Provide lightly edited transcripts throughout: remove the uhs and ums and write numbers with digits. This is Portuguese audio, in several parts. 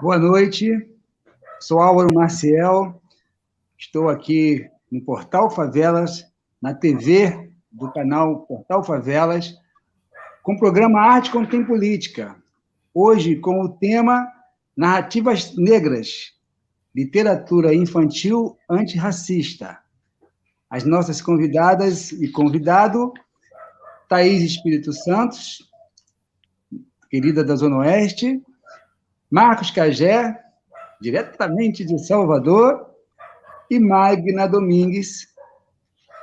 Boa noite, sou Álvaro Maciel, estou aqui no Portal Favelas, na TV do canal Portal Favelas, com o programa Arte Contém Política. Hoje, com o tema Narrativas Negras, Literatura Infantil Antirracista. As nossas convidadas e convidado, Thaís Espírito Santos, querida da Zona Oeste, Marcos Cagé, diretamente de Salvador, e Magna Domingues,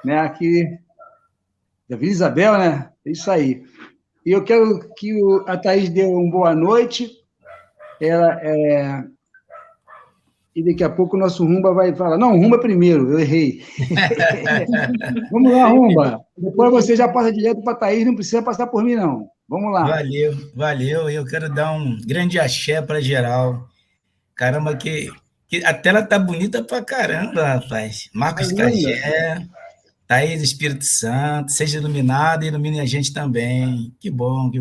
né, aqui da Vila Isabel, né? É isso aí. E eu quero que a Thaís dê uma boa noite. E daqui a pouco o nosso Rumba vai falar. Não, Rumba primeiro, eu errei. Vamos lá, Rumba. Depois você já passa direto para a Thaís, não precisa passar por mim, não. Vamos lá. Valeu. Eu quero dar um grande axé para geral. Caramba, que a tela tá bonita pra caramba, rapaz. Marcos Cagé, Thaís Espírito Santo, seja iluminado e ilumine a gente também. Que bom.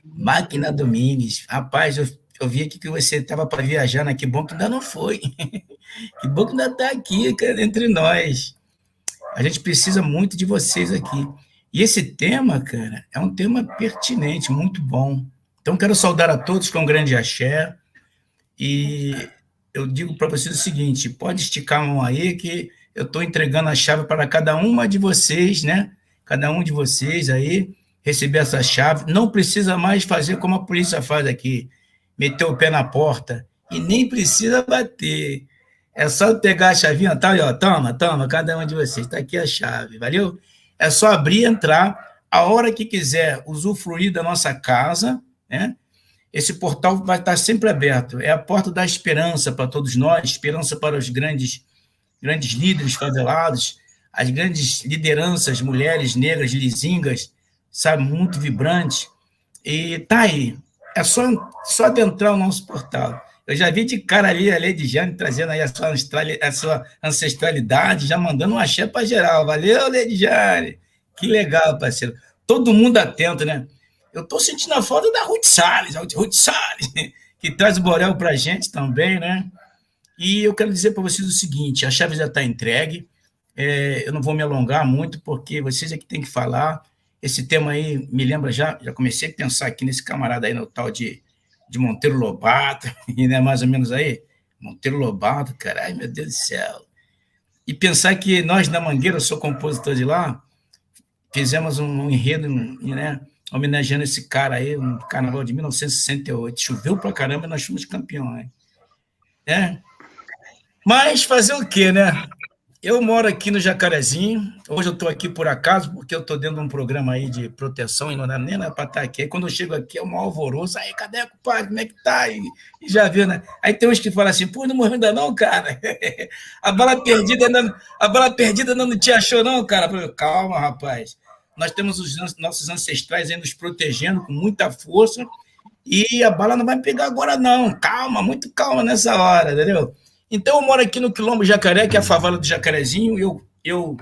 Magna Domingues, rapaz, eu vi aqui que você estava para viajar, né? Que bom que ainda não foi. Que bom que ainda está aqui, cara, entre nós. A gente precisa muito de vocês aqui. E esse tema, cara, é um tema pertinente, muito bom. Então, quero saudar a todos com um grande axé. E eu digo para vocês o seguinte, pode esticar a mão aí que eu estou entregando a chave para cada uma de vocês, né? Cada um de vocês aí receber essa chave. Não precisa mais fazer como a polícia faz aqui, meter o pé na porta, e nem precisa bater. É só pegar a chavinha, tá aí, ó, toma, cada um de vocês, está aqui a chave, valeu? É só abrir e entrar, a hora que quiser usufruir da nossa casa, né? Esse portal vai estar sempre aberto, é a porta da esperança para todos nós, esperança para os grandes líderes favelados, as grandes lideranças, mulheres negras, lisingas, sabe, muito vibrantes, e tá aí, é só adentrar o nosso portal. Eu já vi de cara ali a Lady Jane trazendo aí a sua ancestralidade, já mandando um axé para geral. Valeu, Lady Jane! Que legal, parceiro. Todo mundo atento, né? Eu estou sentindo a falta da Ruth Salles, que traz o Borel para a gente também, né? E eu quero dizer para vocês o seguinte, a chave já está entregue, eu não vou me alongar muito, porque vocês é que tem que falar. Esse tema aí me lembra, já comecei a pensar aqui nesse camarada aí, no tal de Monteiro Lobato, né, mais ou menos aí, Monteiro Lobato, caralho, meu Deus do céu. E pensar que nós, na Mangueira, eu sou compositor de lá, fizemos um enredo, né, homenageando esse cara aí, um carnaval de 1968. Choveu pra caramba e nós fomos campeões. Né? Mas fazer o quê, né? Eu moro aqui no Jacarezinho, hoje eu estou aqui por acaso, porque eu estou dentro de um programa aí de proteção e não dá nem para estar aqui. Aí quando eu chego aqui é um alvoroço, aí cadê o compadre, como é que tá? E já viu, né? Aí tem uns que falam assim, pô, não morreu ainda não, cara. A bala perdida ainda não te achou não, cara. Eu falei, calma, rapaz. Nós temos os nossos ancestrais aí nos protegendo com muita força e a bala não vai pegar agora não. Calma, muito calma nessa hora, entendeu? Então, eu moro aqui no Quilombo Jacaré, que é a favela do Jacarezinho. Eu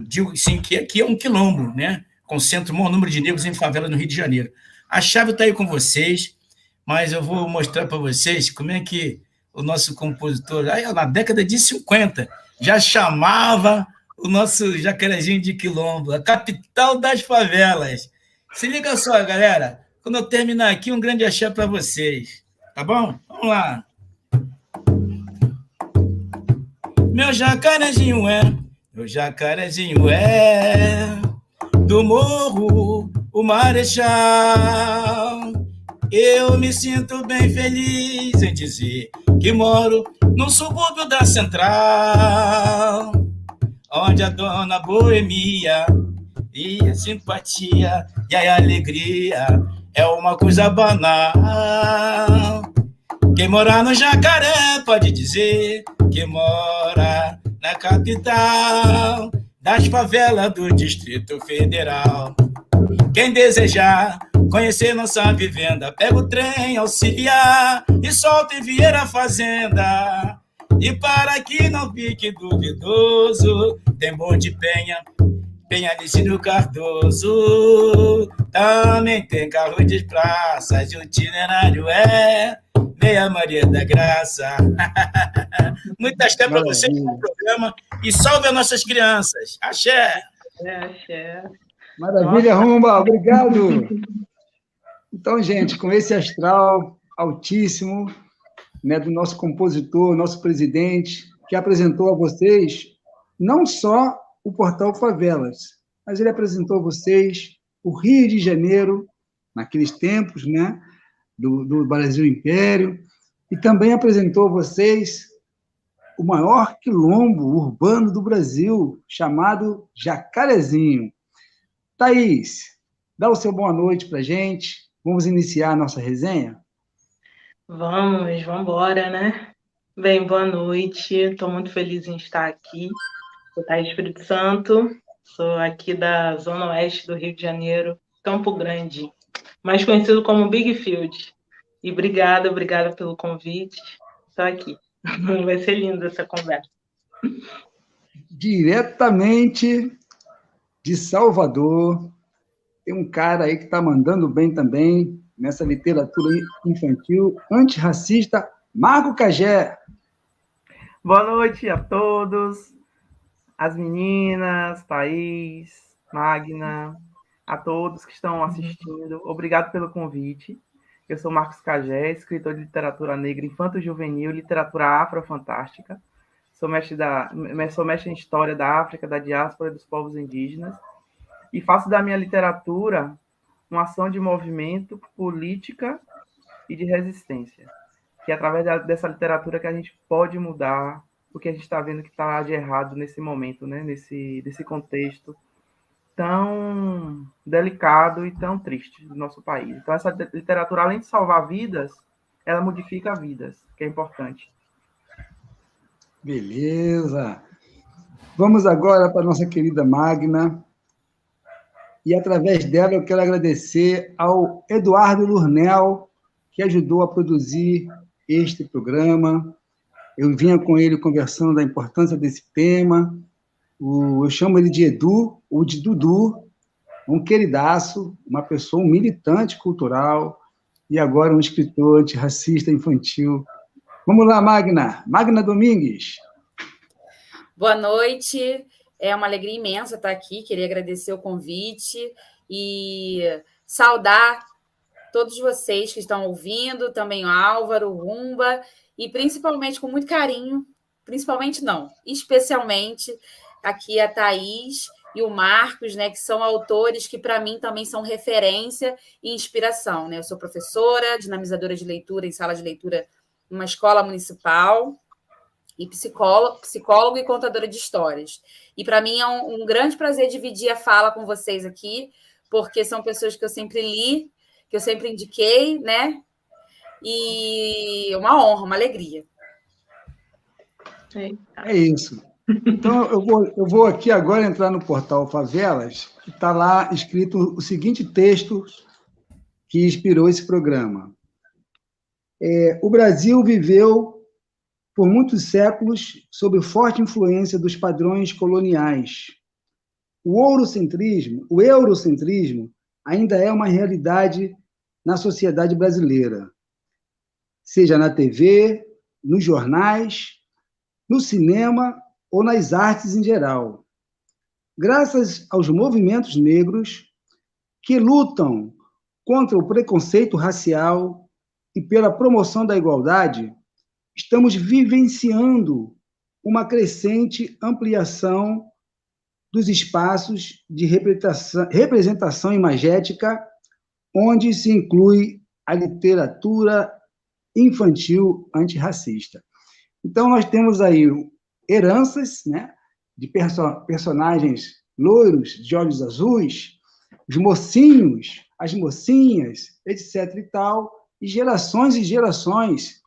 digo sim que aqui é um quilombo, né? Concentra o maior número de negros em favela no Rio de Janeiro. A chave está aí com vocês, mas eu vou mostrar para vocês como é que o nosso compositor, aí, na década de 50, já chamava o nosso Jacarezinho de Quilombo, a capital das favelas. Se liga só, galera. Quando eu terminar aqui, um grande axé para vocês. Tá bom? Vamos lá. Meu jacarezinho é do morro, o Marechal. Eu me sinto bem feliz em dizer que moro no subúrbio da Central, onde a dona boemia e a simpatia e a alegria é uma coisa banal. Quem morar no Jacaré pode dizer que mora na capital das favelas do Distrito Federal. Quem desejar conhecer nossa vivenda, pega o trem auxiliar e solta em Vieira Fazenda. E para que não fique duvidoso, tem Bonde Penha tem Alicínio Cardoso, também tem carro de praça, o itinerário é Meia Maria da Graça. Muita axé para vocês no programa e salve as nossas crianças. Axé! Axé. Maravilha, Rumba, obrigado. Então, gente, com esse astral altíssimo, né, do nosso compositor, nosso presidente, que apresentou a vocês não só o Portal Favelas, mas ele apresentou a vocês o Rio de Janeiro, naqueles tempos, né, do Brasil Império, e também apresentou a vocês o maior quilombo urbano do Brasil, chamado Jacarezinho. Thaís, dá o seu boa noite para a gente. Vamos iniciar a nossa resenha? Vamos embora, né? Bem, boa noite. Estou muito feliz em estar aqui. Sou Thaís Espírito Santo, sou aqui da Zona Oeste do Rio de Janeiro, Campo Grande, mais conhecido como Big Field. E obrigada pelo convite. Estou aqui. Vai ser linda essa conversa. Diretamente de Salvador, tem um cara aí que está mandando bem também nessa literatura infantil antirracista, Marco Cagé. Boa noite a todos, as meninas, Thaís, Magna, a todos que estão assistindo. Obrigado pelo convite. Eu sou Marcos Cagé, escritor de literatura negra infanto-juvenil, literatura afrofantástica. Sou mestre em História da África, da diáspora e dos povos indígenas. E faço da minha literatura uma ação de movimento, política e de resistência. Que é através dessa literatura que a gente pode mudar o que a gente está vendo que está de errado nesse momento, né? Nesse contexto tão delicado e tão triste do nosso país. Então, essa literatura, além de salvar vidas, ela modifica vidas, que é importante. Beleza. Vamos agora para a nossa querida Magna. E, através dela, eu quero agradecer ao Eduardo Lurnel, que ajudou a produzir este programa. Eu vinha com ele conversando da importância desse tema. Eu chamo ele de Edu, ou de Dudu, um queridaço, uma pessoa, um militante cultural, e agora um escritor antirracista infantil. Vamos lá, Magna. Magna Domingues. Boa noite. É uma alegria imensa estar aqui. Queria agradecer o convite e saudar todos vocês que estão ouvindo, também o Álvaro, o Rumba, e principalmente com muito carinho, especialmente aqui a Thaís e o Marcos, né, que são autores que, para mim, também são referência e inspiração. Né? Eu sou professora, dinamizadora de leitura em sala de leitura numa escola municipal, e psicólogo e contadora de histórias. E, para mim, é um grande prazer dividir a fala com vocês aqui, porque são pessoas que eu sempre li, que eu sempre indiquei, né? E uma honra, uma alegria. É isso. Então, eu vou aqui agora entrar no portal Favelas, que está lá escrito o seguinte texto que inspirou esse programa. O Brasil viveu por muitos séculos sob forte influência dos padrões coloniais. O eurocentrismo ainda é uma realidade na sociedade brasileira, seja na TV, nos jornais, no cinema ou nas artes em geral. Graças aos movimentos negros que lutam contra o preconceito racial e pela promoção da igualdade, estamos vivenciando uma crescente ampliação dos espaços de representação imagética, onde se inclui a literatura infantil antirracista. Então, nós temos aí heranças, né, de personagens loiros, de olhos azuis, os mocinhos, as mocinhas, etc. e tal, e gerações.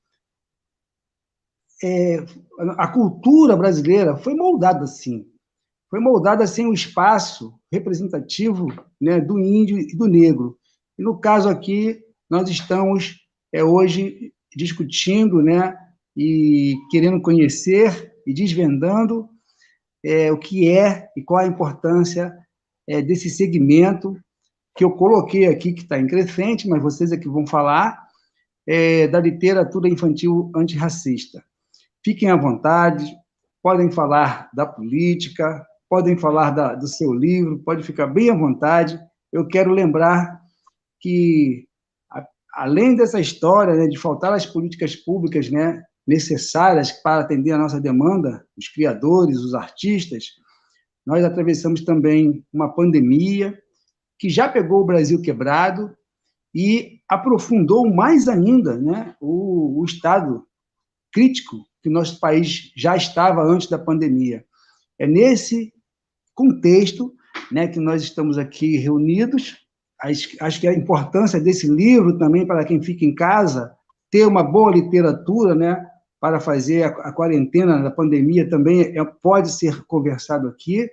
A cultura brasileira foi moldada assim. Foi moldada sem o espaço representativo, né, do índio e do negro. E, no caso aqui, nós estamos hoje discutindo, né, e querendo conhecer e desvendando o que é e qual a importância desse segmento que eu coloquei aqui, que está em crescente, mas vocês é que vão falar, da literatura infantil antirracista. Fiquem à vontade, podem falar da política, podem falar do seu livro, pode ficar bem à vontade. Eu quero lembrar que, além dessa história, né, de faltar as políticas públicas, né, necessárias para atender a nossa demanda, os criadores, os artistas, nós atravessamos também uma pandemia que já pegou o Brasil quebrado e aprofundou mais ainda, né, o estado crítico que nosso país já estava antes da pandemia. É nesse contexto, né, que nós estamos aqui reunidos. Acho que a importância desse livro também para quem fica em casa, ter uma boa literatura, né, para fazer a quarentena da pandemia também pode ser conversado aqui.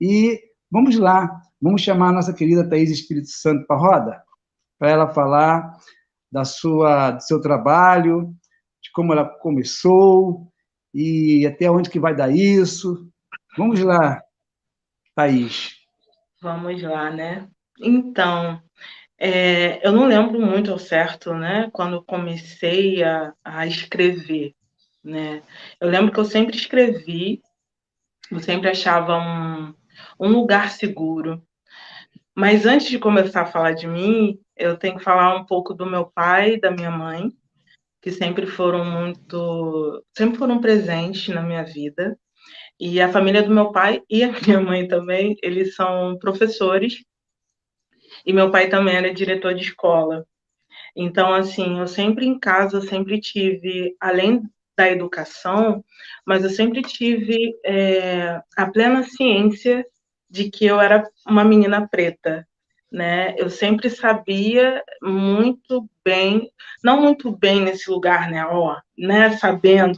E vamos lá, vamos chamar a nossa querida Thaís Espírito Santo para a roda, para ela falar do seu trabalho, de como ela começou e até onde que vai dar isso. Vamos lá, Thaís. Vamos lá, né? Então, eu não lembro muito ao certo, né, quando eu comecei a escrever, né? Eu lembro que eu sempre escrevi, eu sempre achava um lugar seguro. Mas antes de começar a falar de mim, eu tenho que falar um pouco do meu pai e da minha mãe, que sempre foram presentes na minha vida. E a família do meu pai e a minha mãe também, eles são professores, e meu pai também era diretor de escola. Então, assim, eu sempre em casa, eu sempre tive, além da educação, mas eu sempre tive a plena ciência de que eu era uma menina preta, né? Eu sempre sabia muito bem, não muito bem nesse lugar, né,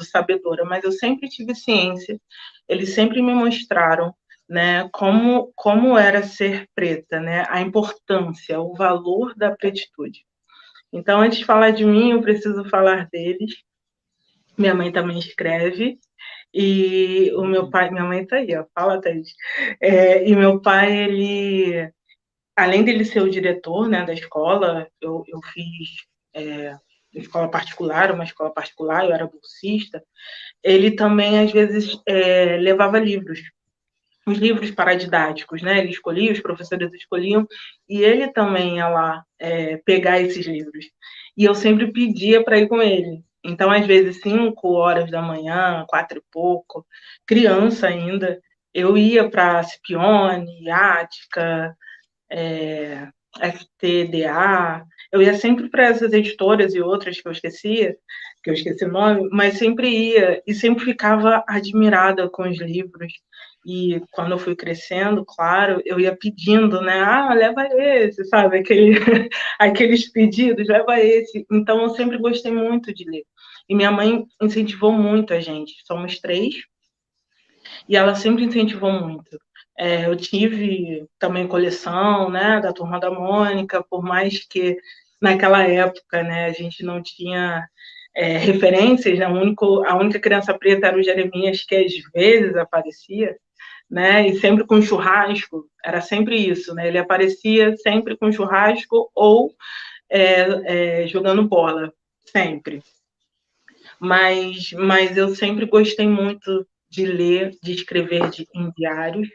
sabedora, mas eu sempre tive ciência, eles sempre me mostraram, né, como era ser preta, né, a importância, o valor da pretitude. Então, antes de falar de mim, eu preciso falar deles. Minha mãe também escreve, e o meu pai, minha mãe está aí, ó, fala, Thaís. E meu pai, ele, além dele ser o diretor, né, da escola, eu fiz escola particular, uma escola particular, eu era bolsista, ele também, às vezes, levava livros, os livros paradidáticos, né? Ele escolhia, os professores escolhiam, e ele também ia lá pegar esses livros. E eu sempre pedia para ir com ele. Então, às vezes, 5 horas da manhã, 4 e pouco, criança ainda, eu ia para Scipione, Ática, FTDA, eu ia sempre para essas editoras e outras que eu esqueci o nome, mas sempre ia, e sempre ficava admirada com os livros. E quando eu fui crescendo, claro, eu ia pedindo, né? Ah, leva esse, sabe? Aqueles pedidos, leva esse. Então, eu sempre gostei muito de ler. E minha mãe incentivou muito a gente. Somos 3, e ela sempre incentivou muito. Eu tive também coleção, né, da Turma da Mônica, por mais que naquela época, né, a gente não tinha referências, né, a única criança preta era o Jeremias, que às vezes aparecia, né, e sempre com churrasco, era sempre isso, né, ele aparecia sempre com churrasco ou jogando bola, sempre. Mas eu sempre gostei muito de ler, de escrever em diários.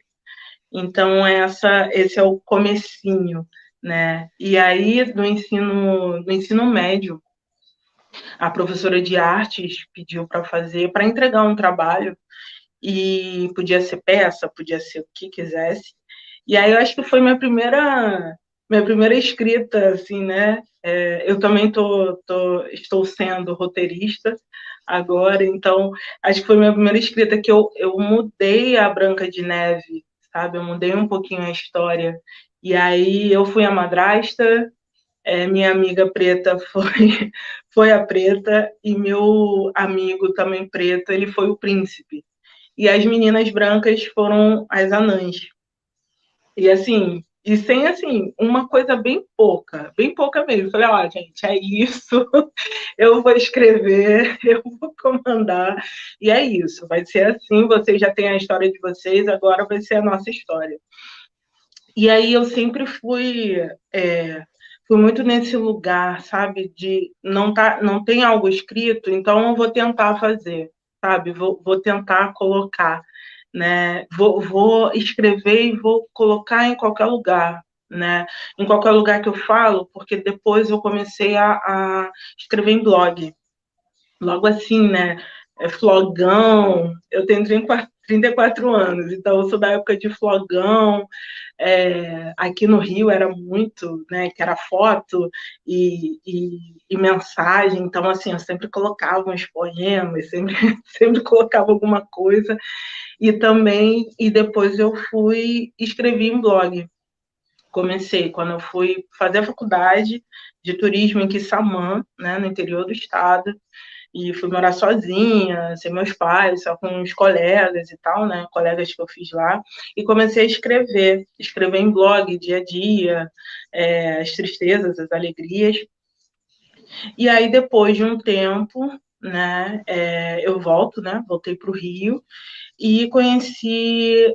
Então, esse é o comecinho, né? E aí, no ensino médio, a professora de artes pediu para entregar um trabalho, e podia ser peça, podia ser o que quisesse. E aí, eu acho que foi minha primeira escrita, assim, né? Eu também estou sendo roteirista agora, então, acho que foi minha primeira escrita que eu mudei a Branca de Neve, sabe? Eu mudei um pouquinho a história. E aí eu fui a madrasta, minha amiga preta foi a preta, e meu amigo também preto, ele foi o príncipe. E as meninas brancas foram as anãs. E assim, sem assim, uma coisa bem pouca mesmo. Falei, ó, gente, é isso, eu vou escrever, eu vou comandar, e é isso, vai ser assim, vocês já têm a história de vocês, agora vai ser a nossa história. E aí eu sempre fui muito nesse lugar, sabe, de não tem algo escrito, então eu vou tentar fazer, sabe, vou tentar colocar, né, vou escrever e vou colocar em qualquer lugar, né, em qualquer lugar que eu falo, porque depois eu comecei a escrever em blog, logo assim, né, flogão, eu tenho 34 anos, então eu sou da época de flogão, aqui no Rio era muito, né, que era foto e mensagem, então, assim, eu sempre colocava uns poemas, sempre, sempre colocava alguma coisa, e depois eu fui escrever em blog. Comecei quando eu fui fazer a faculdade de turismo em Quissamã, né, no interior do estado, e fui morar sozinha, sem meus pais, só com os colegas e tal, né, colegas que eu fiz lá, e comecei a escrever em blog, dia a dia, as tristezas, as alegrias, e aí depois de um tempo, né, eu voltei para o Rio, e conheci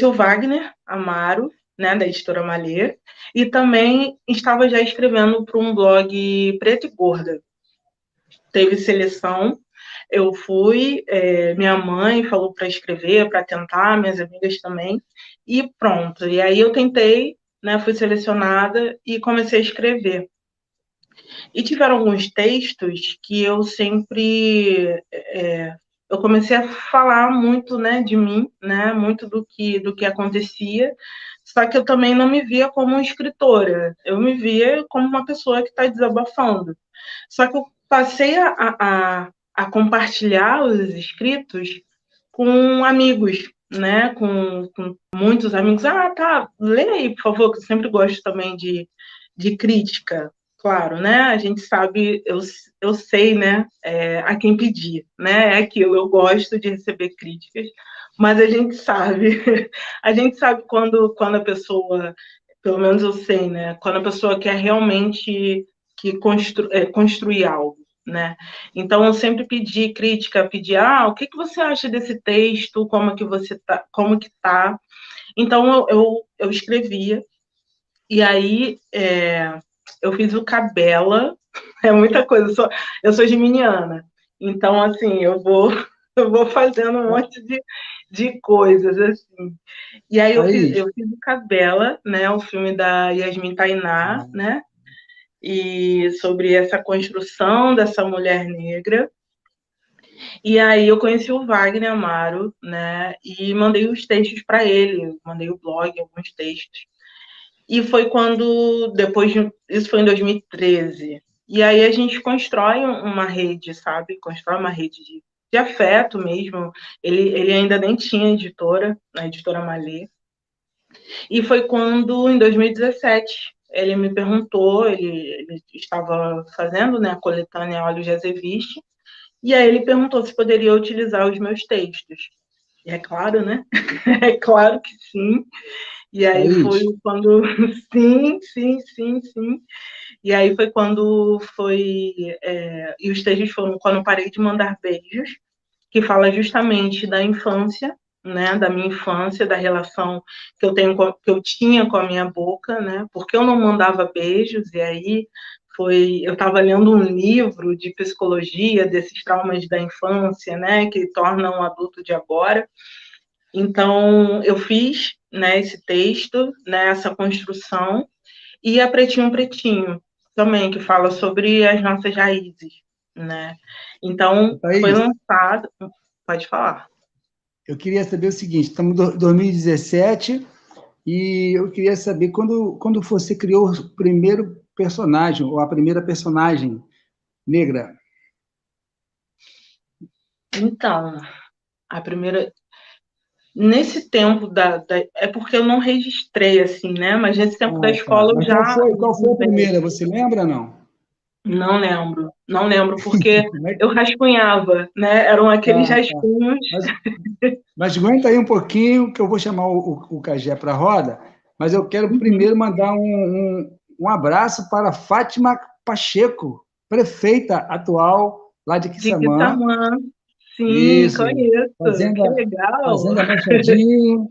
o Wagner Amaro, né, da editora Malê, e também estava já escrevendo para um blog Preto e Gorda. Teve seleção, eu fui, minha mãe falou para escrever, para tentar, minhas amigas também, e pronto. E aí eu tentei, né, fui selecionada e comecei a escrever. E tiveram alguns textos que eu sempre eu comecei a falar muito, né, de mim, né, muito do que acontecia, só que eu também não me via como escritora, eu me via como uma pessoa que está desabafando. Só que eu passei a compartilhar os escritos com amigos, né, com muitos amigos. Ah, tá, lê aí, por favor, que eu sempre gosto também de crítica. Claro, né? A gente sabe, eu sei, né? A quem pedir, né? É aquilo, eu gosto de receber críticas, mas a gente sabe quando a pessoa, pelo menos eu sei, né? Quando a pessoa quer realmente construir algo, né? Então eu sempre pedi crítica, o que você acha desse texto, como que tá? Então eu escrevia e aí eu fiz o Cabela, é muita coisa, eu sou geminiana, então, assim, eu vou fazendo um monte de coisas, assim. E aí eu fiz o Cabela, né, o filme da Yasmin Tainá, né, e sobre essa construção dessa mulher negra. E aí eu conheci o Wagner Amaro, né, e mandei os textos para ele, mandei o blog, alguns textos. E foi isso foi em 2013. E aí a gente constrói uma rede, sabe? Constrói uma rede de afeto mesmo. Ele ainda nem tinha editora, a editora Malê. E foi quando, em 2017, ele me perguntou, ele estava fazendo, né, a coletânea Olhos de Azeviche, e aí ele perguntou se poderia utilizar os meus textos. E é claro, né? É claro que sim. E aí foi quando... Sim, sim, sim, sim. E aí foi quando e os textos foram quando eu parei de mandar beijos, que fala justamente da infância, né, da minha infância, da relação que eu tinha com a minha boca, né, porque eu não mandava beijos, e aí eu estava lendo um livro de psicologia desses traumas da infância, né, que tornam um adulto de agora. Então, eu fiz, né, esse texto, né, essa construção, e a Pretinho Pretinho, também, que fala sobre as nossas raízes, né? Então, foi lançado... Pode falar. Eu queria saber o seguinte, estamos em 2017, e eu queria saber quando você criou o primeiro personagem, ou a primeira personagem negra. Então, a primeira... Nesse tempo é porque eu não registrei, assim, né? Mas nesse tempo da escola eu já... Qual foi a primeira? Você lembra ou não? Não lembro, porque eu rascunhava, né? Eram aqueles rascunhos. Mas aguenta aí um pouquinho, que eu vou chamar o Cagé para a roda, mas eu quero primeiro mandar um abraço para Fátima Pacheco, prefeita atual lá de Quissamã. Sim, Isso, conheço. Fazenda, que legal. Fazenda Machadinho.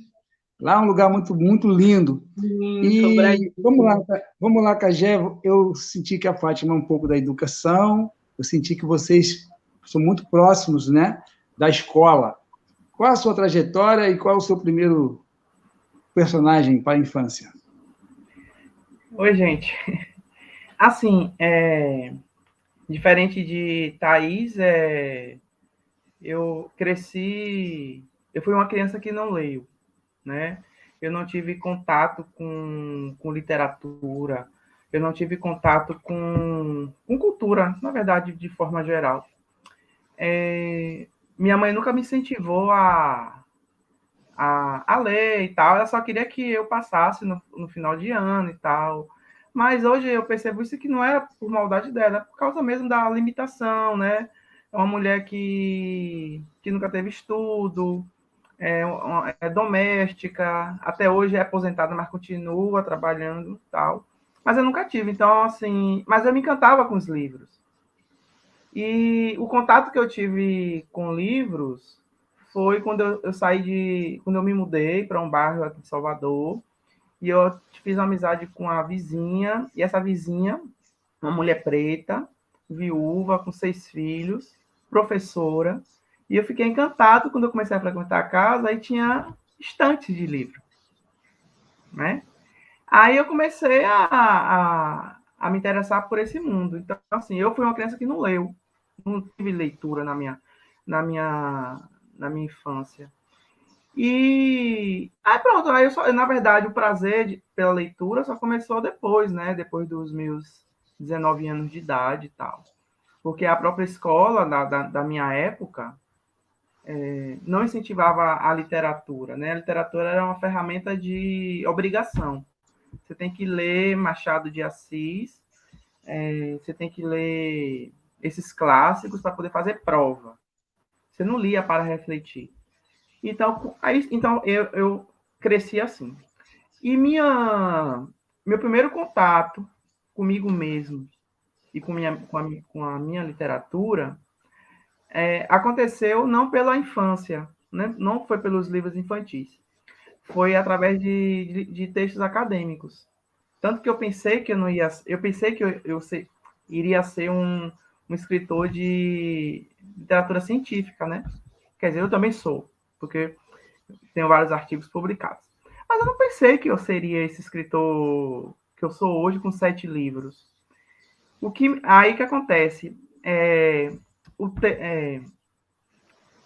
Lá é um lugar muito, muito lindo. E vamos lá, Cagé. Eu senti que a Fátima é um pouco da educação, eu senti que vocês são muito próximos, né, da escola. Qual a sua trajetória e qual é o seu primeiro personagem para a infância? Oi, gente. Assim, diferente de Thaís, eu cresci... Eu fui uma criança que não leio, né? Eu não tive contato com literatura, eu não tive contato com cultura, na verdade, de forma geral. Minha mãe nunca me incentivou a ler e tal, ela só queria que eu passasse no final de ano e tal. Mas hoje eu percebo isso que não era por maldade dela, é por causa mesmo da limitação, né? É uma mulher que nunca teve estudo, é doméstica, até hoje é aposentada, mas continua trabalhando e tal. Mas eu nunca tive, então, assim... Mas eu me encantava com os livros. E o contato que eu tive com livros foi quando eu saí quando eu me mudei para um bairro aqui de Salvador, e eu fiz amizade com a vizinha, e essa vizinha, uma mulher preta, viúva, com 6 filhos, professora, e eu fiquei encantado quando eu comecei a frequentar a casa, e tinha estantes de livro, né? Aí eu comecei a me interessar por esse mundo. Então, assim, eu fui uma criança que não leu, não tive leitura na minha, na minha infância. E aí pronto, na verdade, o prazer pela leitura só começou depois, né? Depois dos meus 19 anos de idade e tal. Porque a própria escola da minha época não incentivava a literatura, né? A literatura era uma ferramenta de obrigação. Você tem que ler Machado de Assis, você tem que ler esses clássicos para poder fazer prova. Você não lia para refletir. Então eu cresci assim. E meu primeiro contato comigo mesmo e com a minha literatura aconteceu não pela infância, né? Não foi pelos livros infantis. Foi através de textos acadêmicos. Tanto que eu pensei que eu pensei que iria ser um escritor de literatura científica, né? Quer dizer, eu também sou, porque tenho vários artigos publicados. Mas eu não pensei que eu seria esse escritor que eu sou hoje com 7 livros. Aí que acontece?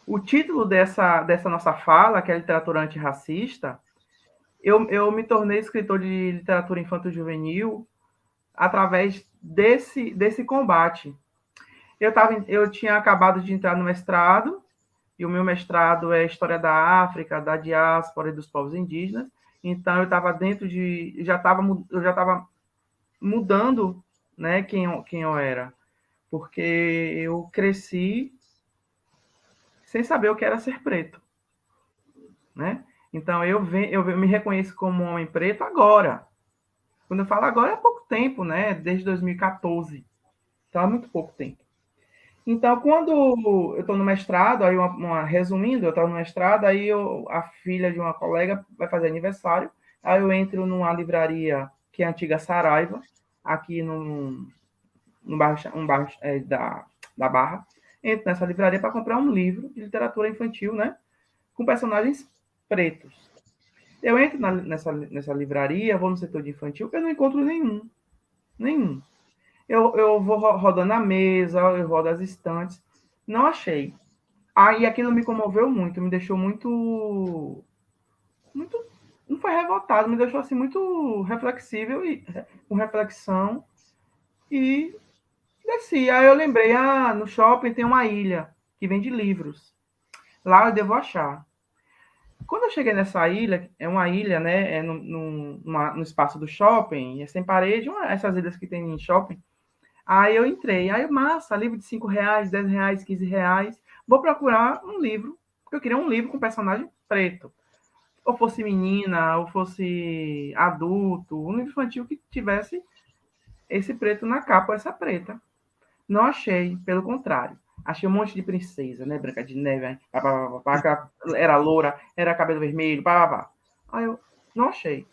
O título dessa nossa fala, que é literatura antirracista, eu me tornei escritor de literatura infanto-juvenil através desse combate. Eu tinha acabado de entrar no mestrado, e o meu mestrado é História da África, da diáspora e dos povos indígenas. Então, eu estava eu já estava mudando, né, quem eu era, porque eu cresci sem saber o que era ser preto, né? Então, eu me reconheço como um homem preto agora. Quando eu falo agora, é pouco tempo, né? Desde 2014. Então, é muito pouco tempo. Então, quando eu estou no mestrado, aí resumindo, eu estou no mestrado, aí a filha de uma colega vai fazer aniversário, aí eu entro numa livraria que é a antiga Saraiva, aqui no bairro, da Barra, entro nessa livraria para comprar um livro de literatura infantil, né, com personagens pretos. Eu entro nessa livraria, vou no setor de infantil, eu não encontro nenhum. Eu vou rodando a mesa, eu rodo as estantes, não achei. Aí aquilo me comoveu muito, me deixou muito, não foi revoltado, me deixou assim muito reflexível e com reflexão e desci. Aí eu lembrei, no shopping tem uma ilha que vende livros. Lá eu devo achar. Quando eu cheguei nessa ilha, é uma ilha, né, no espaço do shopping, é sem parede, essas ilhas que tem em shopping. Aí eu entrei, massa, livro de R$5, R$10, R$15. Vou procurar um livro, porque eu queria um livro com personagem preto. Ou fosse menina, ou fosse adulto, um livro infantil que tivesse esse preto na capa, essa preta. Não achei, pelo contrário. Achei um monte de princesa, né? Branca de Neve, era loura, era cabelo vermelho, pá. Aí eu não achei.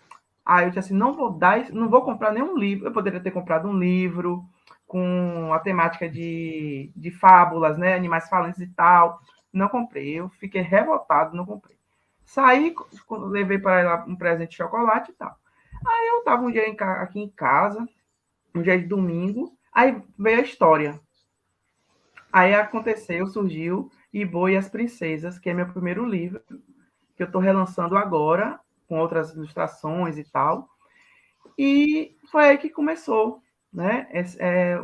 Aí eu disse assim, não vou comprar nenhum livro. Eu poderia ter comprado um livro com a temática de fábulas, né? Animais falantes e tal. Não comprei. Eu fiquei revoltado, não comprei. Saí, levei para ela um presente de chocolate e tal. Aí eu estava um dia aqui em casa, um dia de domingo, aí veio a história. Aí aconteceu, surgiu Ibo e as Princesas, que é meu primeiro livro, que eu estou relançando agora, com outras ilustrações e tal. E foi aí que começou, né?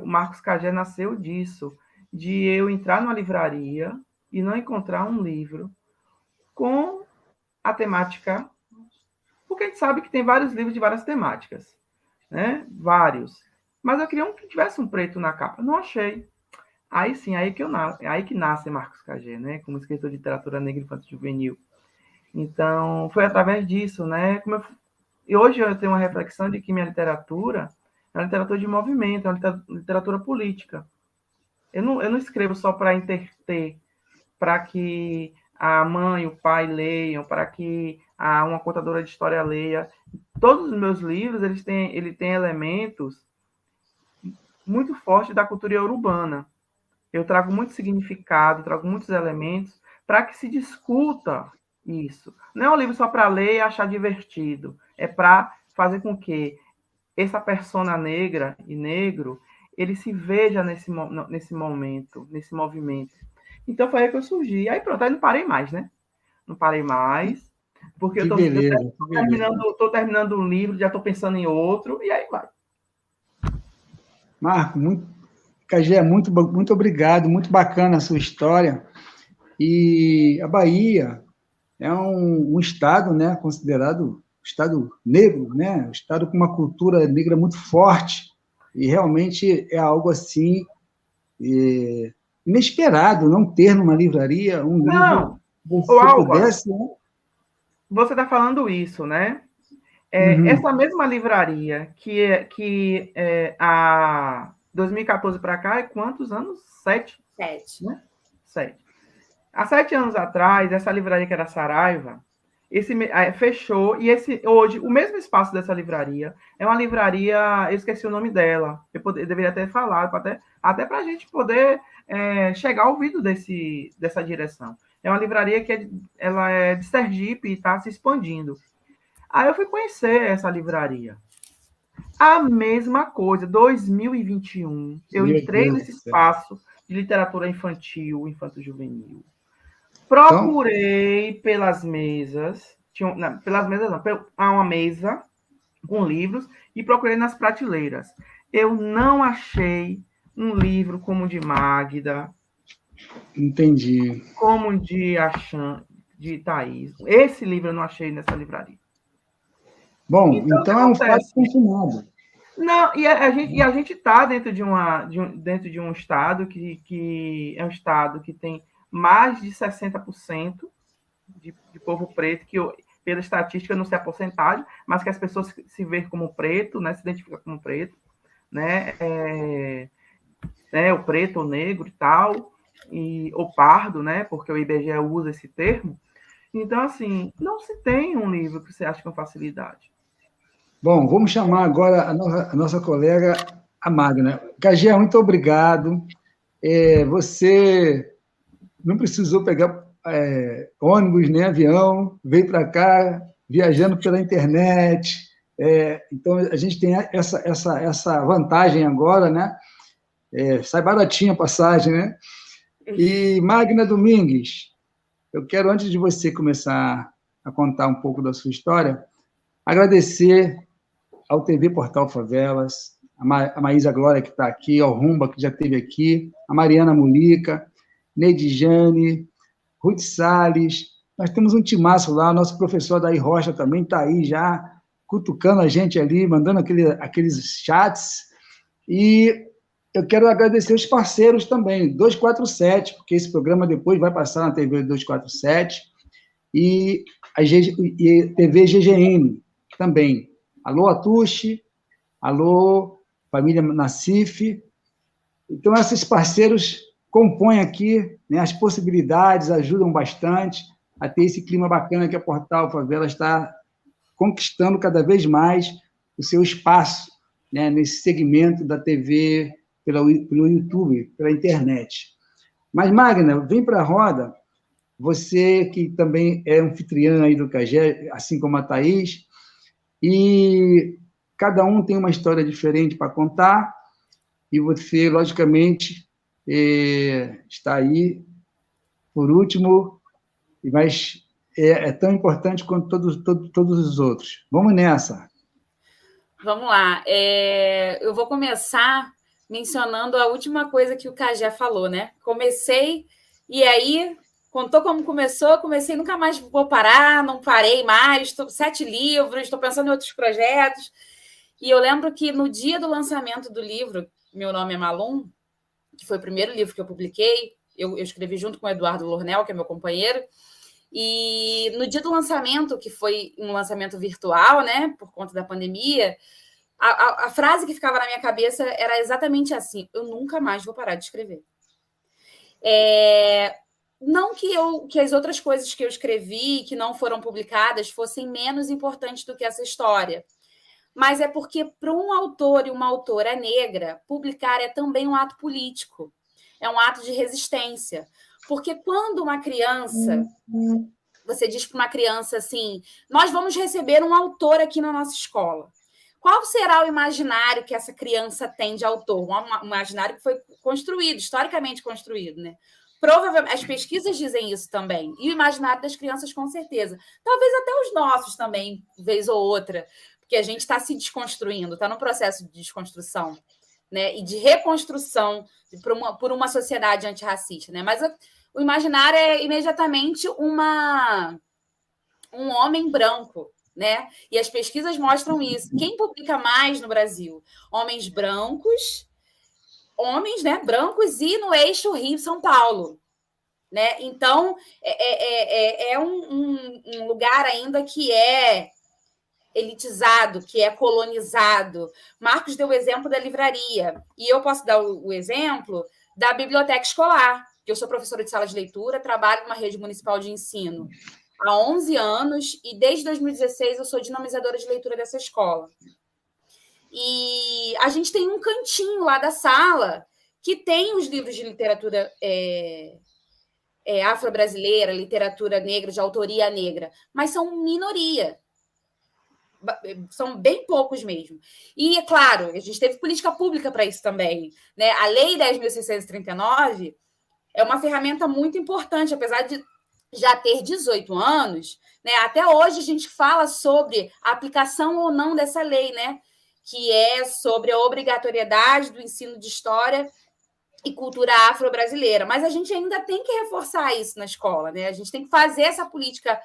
O Marcos Cagé nasceu disso, de eu entrar numa livraria e não encontrar um livro com a temática, porque a gente sabe que tem vários livros de várias temáticas, né? Vários. Mas eu queria um que tivesse um preto na capa. Não achei. Aí sim, aí que nasce Marcos Cagé, né? Como escritor de literatura negra infantil juvenil. Então, foi através disso, né? E hoje eu tenho uma reflexão de que minha literatura é uma literatura de movimento, é uma literatura política. Eu não escrevo só para entreter, para que a mãe e o pai leiam, para que uma contadora de história leia. Todos os meus livros, ele tem elementos muito fortes da cultura urbana. Eu trago muito significado, trago muitos elementos para que se discuta isso. Não é um livro só para ler e achar divertido. É para fazer com que essa persona negra e negro, ele se veja nesse momento, nesse movimento. Então foi aí que eu surgi. Aí pronto, aí não parei mais, né? Não parei mais, porque eu estou terminando um livro, já estou pensando em outro, e aí vai. Marco, Cagé, muito obrigado, muito bacana a sua história. E a Bahia é um estado, né, considerado estado negro, né, um estado com uma cultura negra muito forte, e realmente é algo assim inesperado não ter numa livraria um livro que você pudesse... Você está falando isso, né? Essa mesma livraria que a 2014 para cá é quantos anos? 7? 7. Né? 7. Há 7 anos atrás, essa livraria que era Saraiva, fechou, e hoje, o mesmo espaço dessa livraria é uma livraria, eu esqueci o nome dela, eu deveria ter falado, até para a gente poder chegar ao ouvido dessa direção. É uma livraria que ela é de Sergipe e está se expandindo. Aí eu fui conhecer essa livraria. A mesma coisa, 2021, eu entrei nesse espaço de literatura infantil, infanto-juvenil. Procurei pelas mesas, há uma mesa com livros, e procurei nas prateleiras. Eu não achei um livro como o de Magda. Entendi. Como o de Achan, de Thaís. Esse livro eu não achei nessa livraria. Bom, então é um fato consumado. Não, e a gente está dentro de um estado que é um estado que tem mais de 60% de povo preto, que pela estatística eu não sei a porcentagem, mas que as pessoas se veem como preto, né, se identificam como preto, né, o preto ou negro e tal, ou pardo, né, porque o IBGE usa esse termo. Então, assim, não se tem um livro que você acha com facilidade. Bom, vamos chamar agora a nossa colega, a Magna. Cagé, muito obrigado. Você não precisou pegar ônibus nem avião, veio para cá viajando pela internet. Então, a gente tem essa vantagem agora, né? Sai baratinha a passagem, né? E, Magna Domingues, eu quero, antes de você começar a contar um pouco da sua história, agradecer ao TV Portal Favelas, a Maísa Glória, que está aqui, ao Rumba, que já esteve aqui, a Mariana Mulica, Neide Jane, Ruth Salles. Nós temos um timaço lá, nosso professor Daí Rocha também está aí já, cutucando a gente ali, mandando aqueles chats. E eu quero agradecer os parceiros também, 247, porque esse programa depois vai passar na TV 247, e a TV GGN também. Alô, Atushi, alô, família Nassif. Então, esses parceiros compõem aqui, né, as possibilidades, ajudam bastante a ter esse clima bacana que a Portal Favela está conquistando cada vez mais o seu espaço, né, nesse segmento da TV, pelo YouTube, pela internet. Mas, Magna, vem para a roda, você que também é anfitriã aí do CAGE, assim como a Thaís, e cada um tem uma história diferente para contar, e você, logicamente, está aí, por último, mas é tão importante quanto todos os outros. Vamos nessa. Vamos lá. Eu vou começar mencionando a última coisa que o Cajé falou, né? Comecei, e aí, contou como começou, comecei, nunca mais vou parar, não parei mais, 7 livros, estou pensando em outros projetos. E eu lembro que no dia do lançamento do livro, Meu Nome é Malum, que foi o primeiro livro que eu publiquei, eu escrevi junto com o Eduardo Lornel, que é meu companheiro, e no dia do lançamento, que foi um lançamento virtual, né, por conta da pandemia, a frase que ficava na minha cabeça era exatamente assim: eu nunca mais vou parar de escrever. Não que as outras coisas que eu escrevi, que não foram publicadas, fossem menos importantes do que essa história, mas é porque, para um autor e uma autora negra, publicar é também um ato político, é um ato de resistência. Porque quando uma criança, você diz para uma criança assim, nós vamos receber um autor aqui na nossa escola. Qual será o imaginário que essa criança tem de autor? Um imaginário que foi construído, historicamente construído, né? Provavelmente, as pesquisas dizem isso também. E o imaginário das crianças, com certeza. Talvez até os nossos também, vez ou outra, porque a gente está se desconstruindo, está no processo de desconstrução, né? E de reconstrução por uma sociedade antirracista, né? Mas o imaginário é imediatamente um homem branco, né? E as pesquisas mostram isso. Quem publica mais no Brasil? Homens brancos, né, brancos e no eixo Rio-São Paulo, né? Então, é um lugar ainda que é elitizado, que é colonizado. Marcos deu o exemplo da livraria, e eu posso dar o exemplo da biblioteca escolar, que eu sou professora de sala de leitura, trabalho numa rede municipal de ensino há 11 anos, e desde 2016 eu sou dinamizadora de leitura dessa escola. E a gente tem um cantinho lá da sala que tem os livros de literatura afro-brasileira, literatura negra, de autoria negra, mas são minoria. São bem poucos mesmo. E, é claro, a gente teve política pública para isso também, né? A Lei 10.639 é uma ferramenta muito importante, apesar de já ter 18 anos, né? Até hoje a gente fala sobre a aplicação ou não dessa lei, né? Que é sobre a obrigatoriedade do ensino de história e cultura afro-brasileira. Mas a gente ainda tem que reforçar isso na escola, né? A gente tem que fazer essa política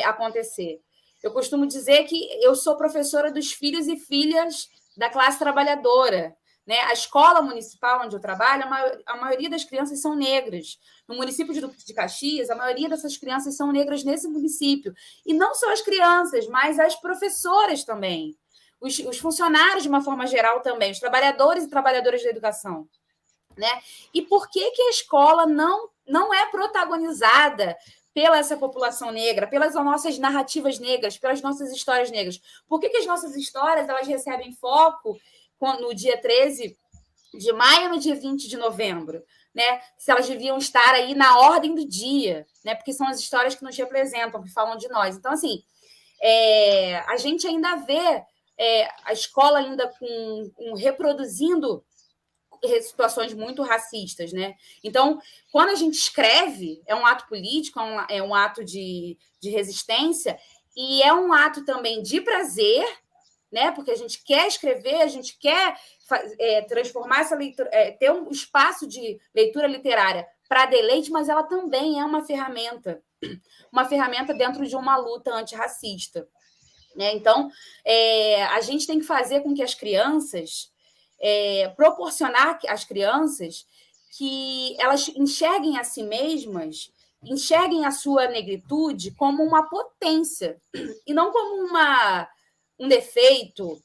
acontecer. Eu costumo dizer que eu sou professora dos filhos e filhas da classe trabalhadora, né? A escola municipal onde eu trabalho, a maioria das crianças são negras. No município de Duque de Caxias, a maioria dessas crianças são negras nesse município. E não só as crianças, mas as professoras também. Os funcionários, de uma forma geral, também. Os trabalhadores e trabalhadoras da educação, né? E por que a escola não é protagonizada pela essa população negra, pelas nossas narrativas negras, pelas nossas histórias negras? Por que as nossas histórias elas recebem foco no dia 13 de maio, no dia 20 de novembro, né? Se elas deviam estar aí na ordem do dia, né? Porque são as histórias que nos representam, que falam de nós. Então, assim, a gente ainda vê a escola ainda reproduzindo situações muito racistas, né? Então, quando a gente escreve, é um ato político, é um ato de resistência, e é um ato também de prazer, né? Porque a gente quer escrever, a gente quer transformar essa leitura, ter um espaço de leitura literária para deleite, mas ela também é uma ferramenta dentro de uma luta antirracista, né? Então, a gente tem que fazer com que as crianças, proporcionar às crianças que elas enxerguem a si mesmas, enxerguem a sua negritude como uma potência e não como um defeito,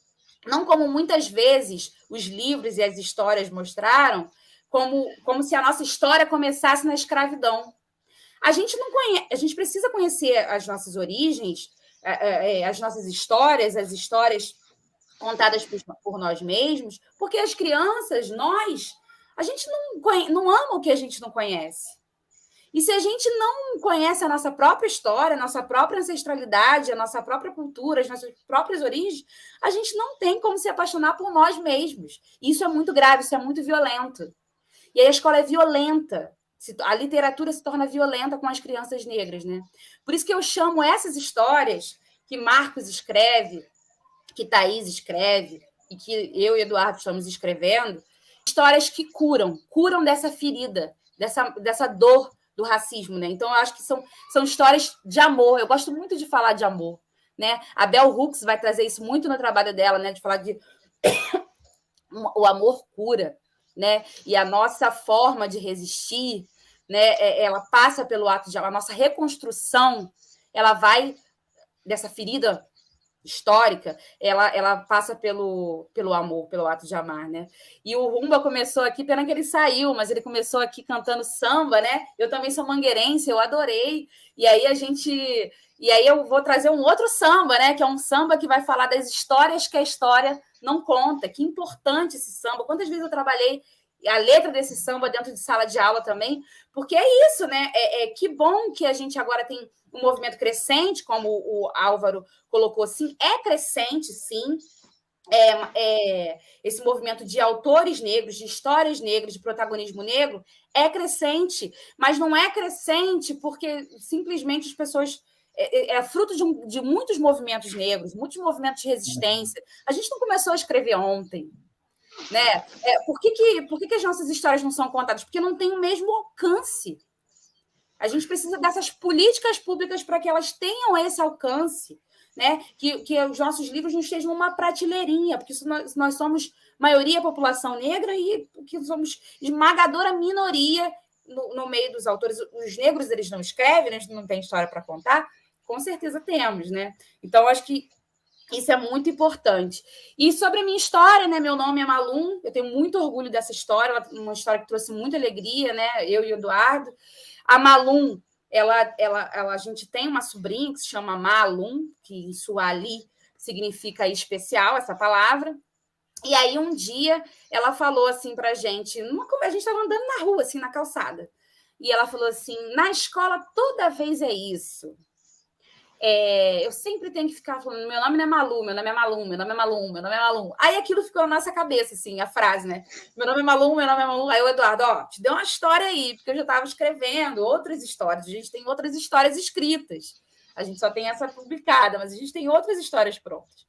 não como muitas vezes os livros e as histórias mostraram, como se a nossa história começasse na escravidão. A gente precisa conhecer as nossas origens as nossas histórias, as histórias contadas por nós mesmos, porque as crianças, a gente não ama o que a gente não conhece. E se a gente não conhece a nossa própria história, a nossa própria ancestralidade, a nossa própria cultura, as nossas próprias origens, a gente não tem como se apaixonar por nós mesmos. Isso é muito grave, isso é muito violento. E aí a escola é violenta. A literatura se torna violenta com as crianças negras, né? Por isso que eu chamo essas histórias que Marcos escreve, que Thaís escreve, e que eu e Eduardo estamos escrevendo, histórias que curam dessa ferida, dessa dor do racismo, né? Então, eu acho que são histórias de amor. Eu gosto muito de falar de amor, né? A Bell Hooks vai trazer isso muito no trabalho dela, né? De falar de o amor cura, né? E a nossa forma de resistir, né? Ela passa pelo ato de amor. A nossa reconstrução, ela vai dessa ferida histórica, ela passa pelo amor, pelo ato de amar, né? E o Rumba começou aqui, pena que ele saiu, mas ele começou aqui cantando samba, né? Eu também sou mangueirense, eu adorei. E aí eu vou trazer um outro samba, né? Que é um samba que vai falar das histórias que a história não conta. Que importante esse samba. Quantas vezes eu trabalhei a letra desse samba dentro de sala de aula também, porque é isso, né? Que bom que a gente agora tem um movimento crescente, como o Álvaro colocou, sim, é crescente, sim, esse movimento de autores negros, de histórias negras, de protagonismo negro, é crescente, mas não é crescente porque simplesmente as pessoas... É fruto de muitos movimentos negros, muitos movimentos de resistência. A gente não começou a escrever ontem, né? Por que as nossas histórias não são contadas? Porque não tem o mesmo alcance. A gente precisa dessas políticas públicas para que elas tenham esse alcance, né? Que os nossos livros não estejam numa prateleirinha, porque nós somos maioria população negra e que somos esmagadora minoria no meio dos autores. Os negros, eles não escrevem, eles não têm história para contar? Com certeza temos, né? Então, acho que isso é muito importante. E sobre a minha história, né? Meu nome é Malum, eu tenho muito orgulho dessa história, uma história que trouxe muita alegria, né? Eu e o Eduardo. A Malum, a gente tem uma sobrinha que se chama Malum, que em Suali significa especial, essa palavra. E aí, um dia, ela falou assim para a gente estava andando na rua, assim, na calçada. E ela falou assim, na escola toda vez é isso. Eu sempre tenho que ficar falando, meu nome não é Malu, meu nome é Malum, meu nome é Malum, meu nome é Malum. Aí aquilo ficou na nossa cabeça, assim, a frase, né? Meu nome é Malum, meu nome é Malum. Aí o Eduardo, te deu uma história aí, porque eu já estava escrevendo outras histórias. A gente tem outras histórias escritas. A gente só tem essa publicada, mas a gente tem outras histórias prontas.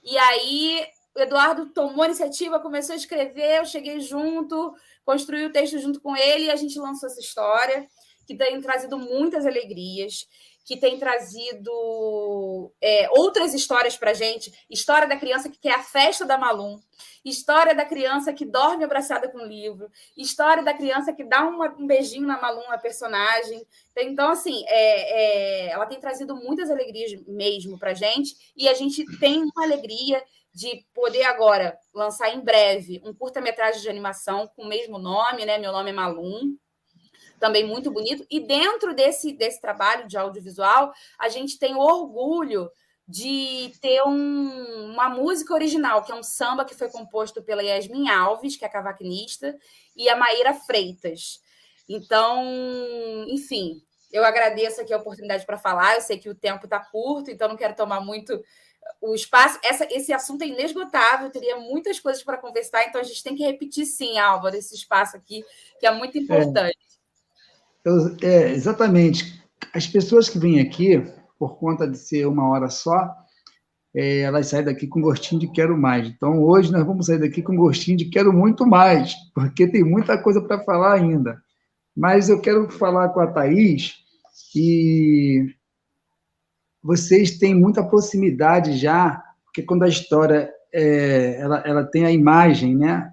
E aí o Eduardo tomou a iniciativa, começou a escrever, eu cheguei junto, construí o texto junto com ele e a gente lançou essa história, que tem trazido muitas alegrias, que tem trazido outras histórias para a gente. História da criança que quer a festa da Malum, história da criança que dorme abraçada com o livro, história da criança que dá um beijinho na Malum, a personagem. Então, assim, ela tem trazido muitas alegrias mesmo para a gente, e a gente tem uma alegria de poder agora lançar em breve um curta-metragem de animação com o mesmo nome, né? Meu nome é Malum, também muito bonito. E dentro desse trabalho de audiovisual, a gente tem o orgulho de ter uma música original, que é um samba que foi composto pela Yasmin Alves, que é cavaquinista, e a Maíra Freitas. Então, enfim, eu agradeço aqui a oportunidade para falar. Eu sei que o tempo está curto, então não quero tomar muito o espaço. Esse assunto é inesgotável, teria muitas coisas para conversar, então a gente tem que repetir, sim, Álvaro, esse espaço aqui, que é muito importante. Exatamente. As pessoas que vêm aqui, por conta de ser uma hora só, elas saem daqui com gostinho de quero mais. Então, hoje nós vamos sair daqui com gostinho de quero muito mais, porque tem muita coisa para falar ainda. Mas eu quero falar com a Thaís, e vocês têm muita proximidade já, porque quando a história ela tem a imagem, né?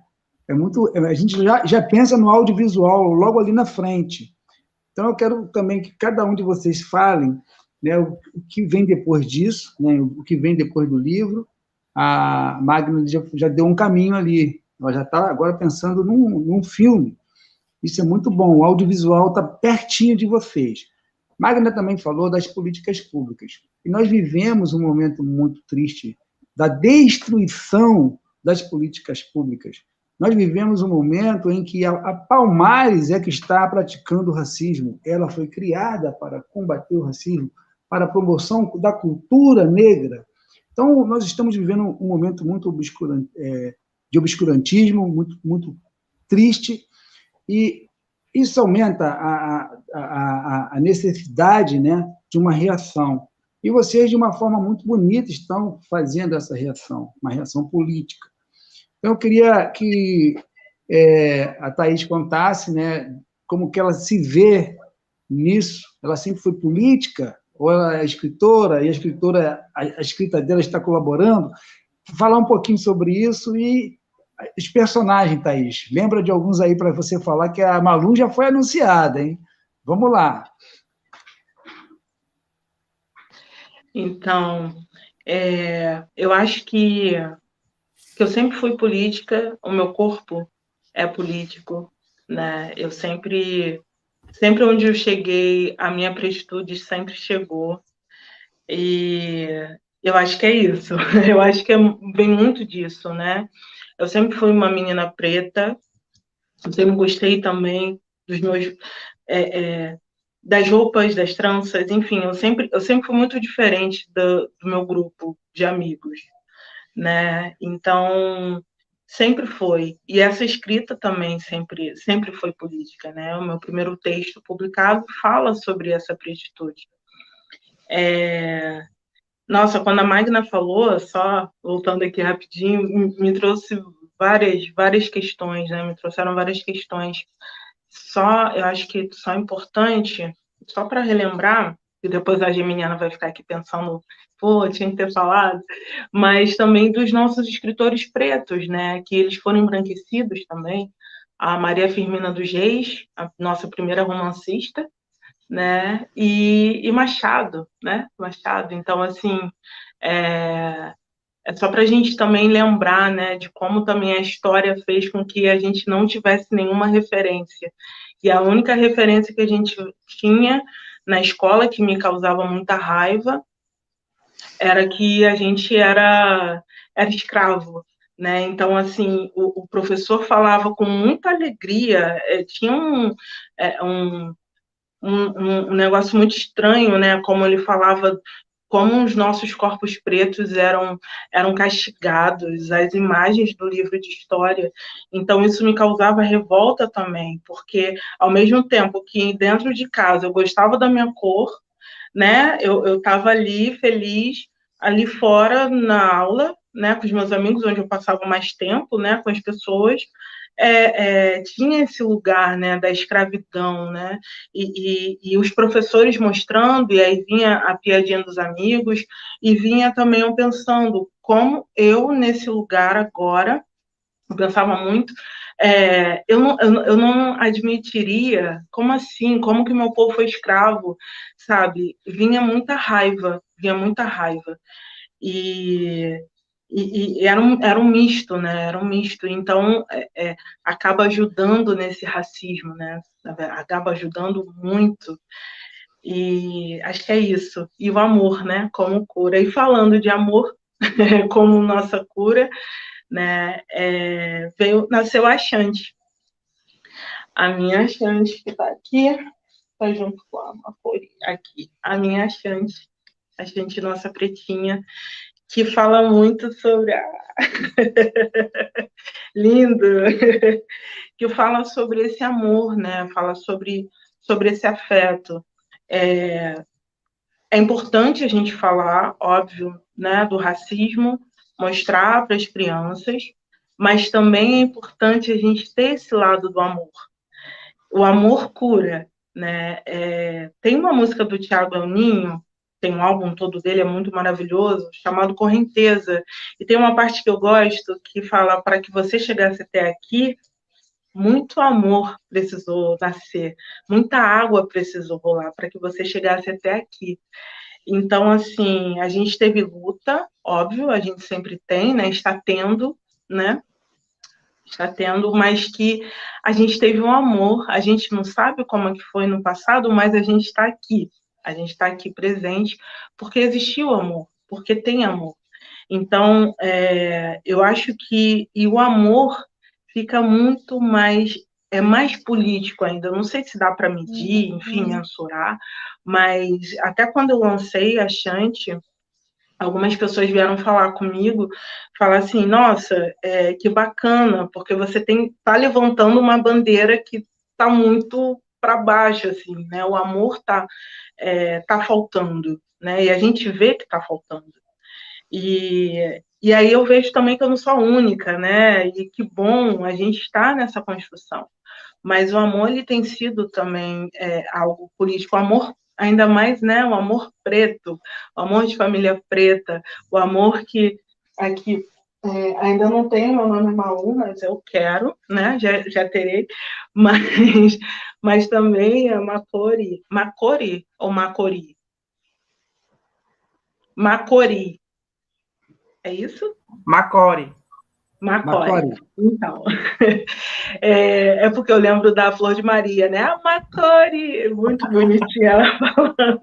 A gente já pensa no audiovisual logo ali na frente. Então, eu quero também que cada um de vocês falem, né, o que vem depois disso, né, o que vem depois do livro. A Magna já deu um caminho ali, ela já está agora pensando num filme. Isso é muito bom, o audiovisual está pertinho de vocês. Magna também falou das políticas públicas. E nós vivemos um momento muito triste da destruição das políticas públicas. Nós vivemos um momento em que a Palmares é que está praticando o racismo. Ela foi criada para combater o racismo, para a promoção da cultura negra. Então, nós estamos vivendo um momento muito de obscurantismo, muito triste, e isso aumenta a necessidade, né, de uma reação. E vocês, de uma forma muito bonita, estão fazendo essa reação, uma reação política. Então, eu queria que a Thaís contasse, né, como que ela se vê nisso. Ela sempre foi política, ou ela é escritora, e a escrita dela está colaborando. Falar um pouquinho sobre isso e os personagens, Thaís. Lembra de alguns aí para você falar, que a Malu já foi anunciada, hein? Vamos lá. Então, eu acho que eu sempre fui política, o meu corpo é político, né? Eu sempre onde eu cheguei, a minha plenitude sempre chegou. E eu acho que é isso. Eu acho que vem muito disso, né? Eu sempre fui uma menina preta, eu sempre gostei também dos meus... das roupas, das tranças, enfim, eu sempre fui muito diferente do meu grupo de amigos, né? Então, sempre foi. E essa escrita também sempre foi política, né? O meu primeiro texto publicado fala sobre essa plenitude. Nossa, quando a Magna falou, só voltando aqui rapidinho, me trouxe várias questões, né? Me trouxeram várias questões. Eu acho que só é importante, só para relembrar, e depois a Geminiana vai ficar aqui pensando, pô, tinha que ter falado, mas também dos nossos escritores pretos, né? Que eles foram embranquecidos também. A Maria Firmina dos Reis, a nossa primeira romancista, né? E Machado, né? Machado. Então, assim, é só para a gente também lembrar, né, de como também a história fez com que a gente não tivesse nenhuma referência. E a única referência que a gente tinha na escola, que me causava muita raiva, era que a gente era escravo, né? Então, assim, o professor falava com muita alegria, tinha um negócio muito estranho, né? Como ele falava, como os nossos corpos pretos eram castigados, as imagens do livro de história. Então, isso me causava revolta também, porque, ao mesmo tempo que dentro de casa eu gostava da minha cor, né? Eu estava ali feliz, ali fora na aula, né? Com os meus amigos, onde eu passava mais tempo, né? Com as pessoas. Tinha esse lugar, né, da escravidão, né, e os professores mostrando, e aí vinha a piadinha dos amigos, e vinha também eu pensando, como eu, nesse lugar agora, eu pensava muito, eu não admitiria, como assim, como que meu povo foi escravo, sabe, vinha muita raiva, e era um misto, né? Era um misto. Então, acaba ajudando nesse racismo, né? Acaba ajudando muito. E acho que é isso. E o amor, né? Como cura. E falando de amor como nossa cura, né? Nasceu a Xande. A minha Xande, que está aqui, está junto com a Mafori, aqui. A minha Xande, a Xande, nossa pretinha, que fala muito sobre lindo, que fala sobre esse amor, né? Fala sobre esse afeto. É importante a gente falar, óbvio, né, do racismo, mostrar para as crianças, mas também é importante a gente ter esse lado do amor. O amor cura, né? Tem uma música do Thiago El Ninho, tem um álbum todo dele, é muito maravilhoso, chamado Correnteza. E tem uma parte que eu gosto, que fala, para que você chegasse até aqui, muito amor precisou nascer, muita água precisou rolar para que você chegasse até aqui. Então, assim, a gente teve luta, óbvio, a gente sempre tem, né? Está tendo, mas que a gente teve um amor, a gente não sabe como é que foi no passado, mas a gente está aqui, A gente está aqui presente porque existiu amor, porque tem amor. Então, eu acho que o amor fica muito mais, mais político ainda. Eu não sei se dá para medir, enfim, mensurar, mas até quando eu lancei a Chante, algumas pessoas vieram falar comigo, falar assim, nossa, que bacana, porque você está levantando uma bandeira que está muito para baixo, assim, né? O amor tá faltando, né? E a gente vê que está faltando. E aí eu vejo também que eu não sou a única, né? E que bom a gente está nessa construção. Mas o amor, ele tem sido também algo político. O amor, ainda mais, né? O amor preto, o amor de família preta, o amor que aqui ainda não tenho meu nome Maú, mas eu quero, né? Já terei. Mas também é Macori ou Macori? Macori. É isso? Macore. Macore. Então, é porque eu lembro da Flor de Maria, né? A Macore, muito bonitinha ela falando.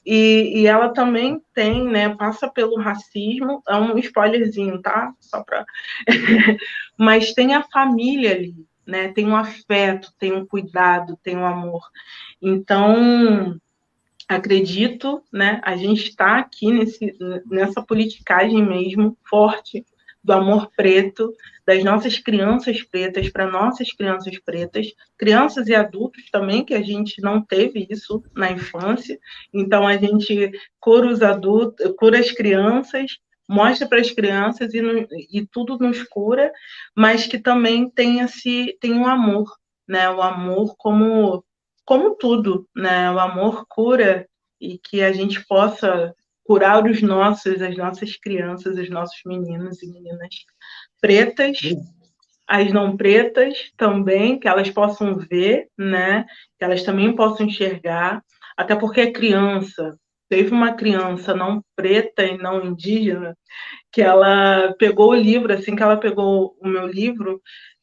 E ela também tem, né? Passa pelo racismo, é um spoilerzinho, tá? Só para. Mas tem a família ali, né? Tem um afeto, tem um cuidado, tem um amor. Então, acredito, né? A gente está aqui nessa politicagem mesmo forte do amor preto, das nossas crianças pretas para nossas crianças pretas, crianças e adultos também, que a gente não teve isso na infância. Então, a gente cura os adultos, cura as crianças, mostra para as crianças e tudo nos cura, mas que também tem um amor, né? O amor como tudo, né? O amor cura e que a gente possa curar as nossas crianças, os nossos meninos e meninas pretas, as não pretas também, que elas possam ver, né? Que elas também possam enxergar, até porque é criança. Teve uma criança não preta e não indígena que ela pegou o livro, assim que ela pegou o meu livro,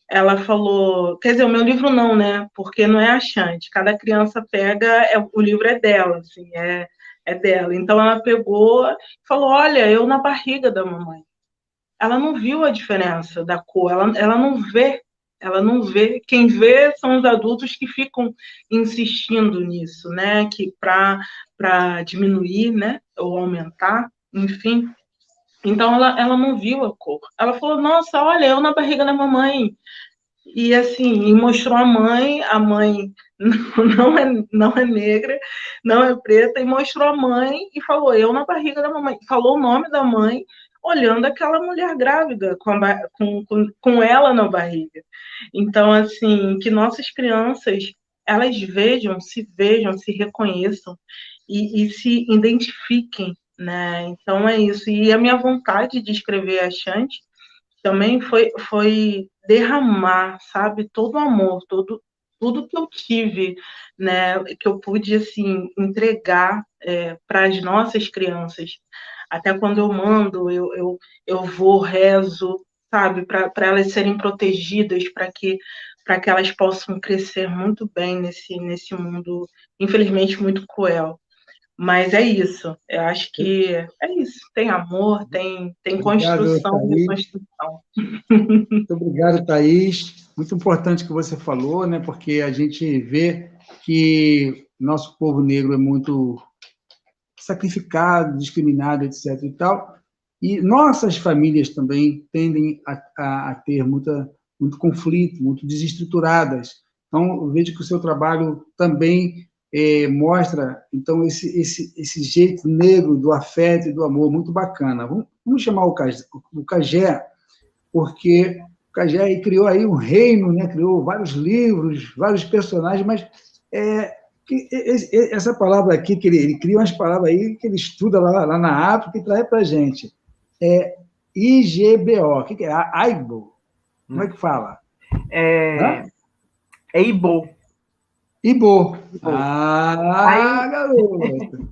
ela falou, quer dizer, o meu livro não, né? Porque não é a Chante. Cada criança pega, o livro é dela, assim, é dela. Então ela pegou e falou, olha, eu na barriga da mamãe. Ela não viu a diferença da cor, ela não vê. Ela não vê. Quem vê são os adultos que ficam insistindo nisso, né? Que para diminuir, né? Ou aumentar, enfim. Então ela não viu a cor. Ela falou, nossa, olha, eu na barriga da mamãe. E assim, e mostrou a mãe não é negra, não é preta, e mostrou a mãe e falou, eu na barriga da mamãe, falou o nome da mãe, olhando aquela mulher grávida, com ela na barriga. Então, assim, que nossas crianças, elas vejam, se reconheçam e se identifiquem, né? Então, é isso. E a minha vontade de escrever a Chante também foi derramar, sabe, todo o amor, tudo que eu tive, né, que eu pude, assim, entregar para as nossas crianças. Até quando eu mando, eu vou, rezo, sabe, para elas serem protegidas, para que elas possam crescer muito bem nesse mundo, infelizmente, muito cruel. Mas é isso, eu acho que é isso. Tem amor, tem construção e reconstrução. Muito obrigado, Thaís. Muito importante que você falou, né? Porque a gente vê que nosso povo negro é muito sacrificado, discriminado, etc. e tal. E nossas famílias também tendem a ter muito conflito, muito desestruturadas. Então, eu vejo que o seu trabalho também mostra então esse jeito negro do afeto e do amor muito bacana. Vamos chamar o Cagé, porque o Cagé criou aí um reino, né? Criou vários livros, vários personagens, mas essa palavra aqui, que ele cria umas palavras aí que ele estuda lá na África e traz para a gente. IGBO, o que é? AIBO? Como é que fala? É Ibo. Ibo. Ah, garoto.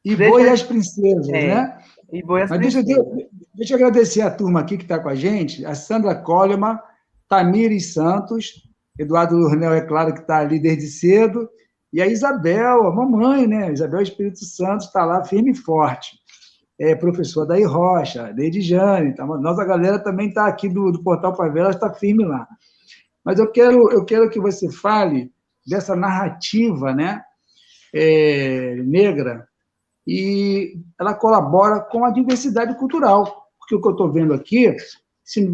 Ibo e as princesas, né? Ibo e as Mas princesas. Deixa eu agradecer a turma aqui que está com a gente, a Sandra Coleman, Tamires Santos, Eduardo Lurnel, é claro, que está ali desde cedo, E a Isabel, a mamãe, né? Isabel Espírito Santo está lá firme e forte. É professora Daí Rocha, Deide Jane, tá? Nossa galera também está aqui do Portal Favelas, está firme lá. Mas eu quero que você fale dessa narrativa, né, negra, e ela colabora com a diversidade cultural, porque o que eu estou vendo aqui, se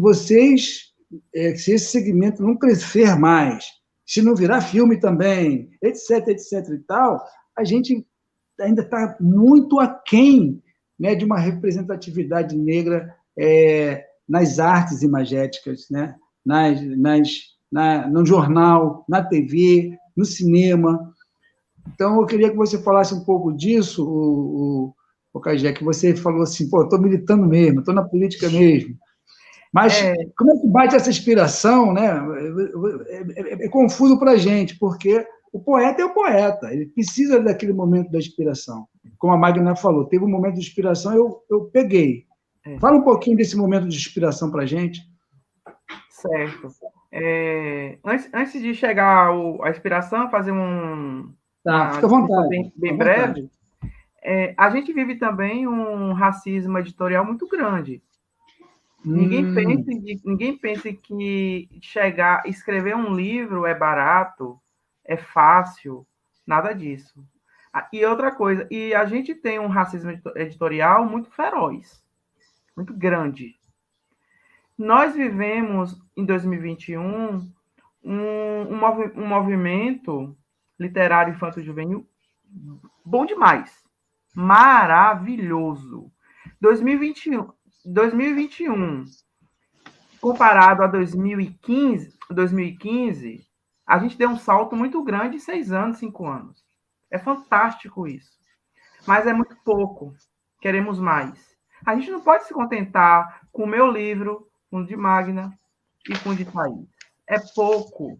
se esse segmento não crescer mais, se não virar filme também, etc, etc e tal, a gente ainda está muito aquém, né, de uma representatividade negra nas artes imagéticas, né, no jornal, na TV, no cinema. Então, eu queria que você falasse um pouco disso, o Cajé, que você falou assim, pô, estou militando mesmo, estou na política mesmo. Mas como é que bate essa inspiração, né? É confuso para a gente, porque o poeta é o poeta, ele precisa daquele momento da inspiração. Como a Magna falou, teve um momento de inspiração, eu peguei. Fala um pouquinho desse momento de inspiração para a gente. Certo. Antes de chegar à inspiração, fazer fica à vontade. Bem breve, a gente vive também um racismo editorial muito grande. Ninguém pense que escrever um livro é barato, é fácil, nada disso. E outra coisa, a gente tem um racismo editorial muito feroz, muito grande. Nós vivemos, em 2021, um movimento literário infanto-juvenil bom demais, maravilhoso. 2021, comparado a 2015, a gente deu um salto muito grande em 6 anos, 5 anos. É fantástico isso. Mas é muito pouco. Queremos mais. A gente não pode se contentar com o meu livro, com o de Magna e com o de Thaís. É pouco.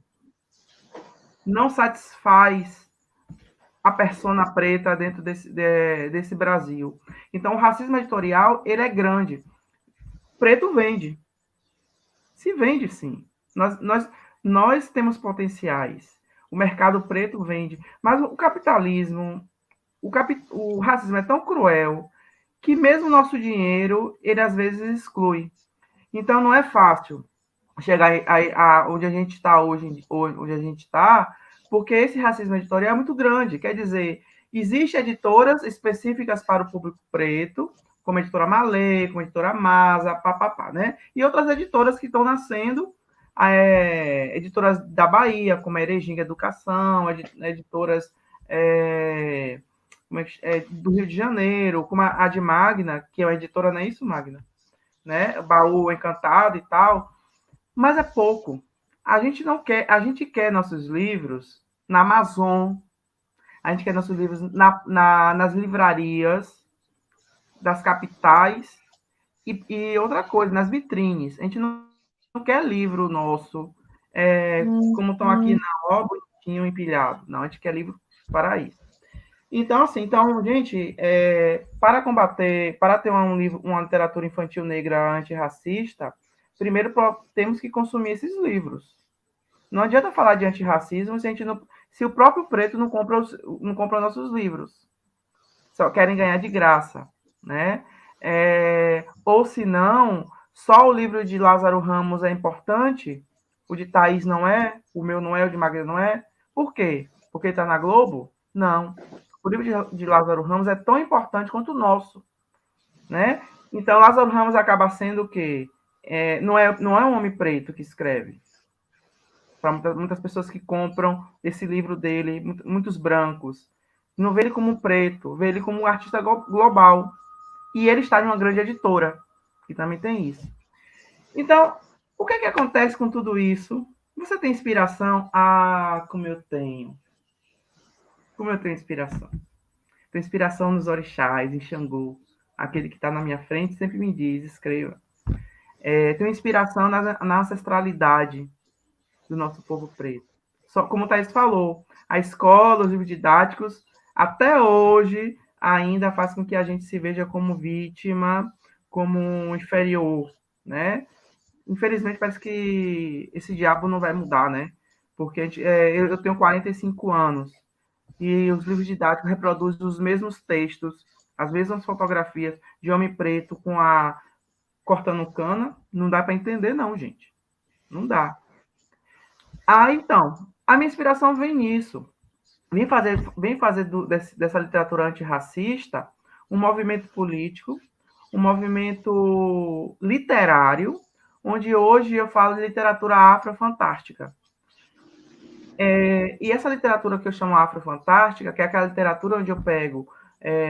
Não satisfaz a persona preta dentro desse Brasil. Então, o racismo editorial, ele é grande. Preto vende. Se vende, sim. Nós temos potenciais. O mercado preto vende. Mas o capitalismo, o racismo é tão cruel que mesmo o nosso dinheiro, ele às vezes exclui. Então, não é fácil chegar onde a gente está hoje, onde a gente está, porque esse racismo editorial é muito grande. Quer dizer, existem editoras específicas para o público preto, como a editora Malê, como a editora Masa, né? E outras editoras que estão nascendo, editoras da Bahia, como a Erejinga Educação, editoras do Rio de Janeiro, como a de Magna, que é uma editora, não é isso, Magna? Né? Baú Encantado e tal. Mas é pouco. A gente quer nossos livros na Amazon, a gente quer nossos livros nas livrarias das capitais e outra coisa, nas vitrines. A gente não quer livro nosso, como estão aqui na obra, bonitinho, empilhado. Não, a gente quer livro para isso. Então, assim, gente, para ter uma literatura infantil negra antirracista, primeiro temos que consumir esses livros. Não adianta falar de antirracismo se o próprio preto não compra nossos livros. Só querem ganhar de graça, né? Ou se não, só o livro de Lázaro Ramos é importante, o de Thaís não é, o meu não é, o de Magna não é. Por quê? Porque está na Globo? Não. O livro de Lázaro Ramos é tão importante quanto o nosso, né? Então, Lázaro Ramos acaba sendo o quê? Não é um homem preto que escreve. Para muitas pessoas que compram esse livro dele, muitos brancos, não vê ele como um preto, vê ele como um artista global. E ele está em uma grande editora, que também tem isso. Então, o que acontece com tudo isso? Você tem inspiração? Ah, como eu tenho. Como eu tenho inspiração? Tenho inspiração nos orixás, em Xangô. Aquele que está na minha frente sempre me diz, escreva. Tenho inspiração na ancestralidade do nosso povo preto. Só como o Thaís falou, a escola, os livros didáticos, até hoje, ainda faz com que a gente se veja como vítima, como inferior, né? Infelizmente, parece que esse diabo não vai mudar, né? Porque eu tenho 45 anos. e os livros didáticos reproduzem os mesmos textos, as mesmas fotografias de homem preto cortando cana, não dá para entender, não, gente. Não dá. Então, a minha inspiração vem nisso. Vem fazer dessa literatura antirracista um movimento político, um movimento literário, onde hoje eu falo de literatura afrofantástica. E essa literatura que eu chamo afrofantástica, que é aquela literatura onde eu pego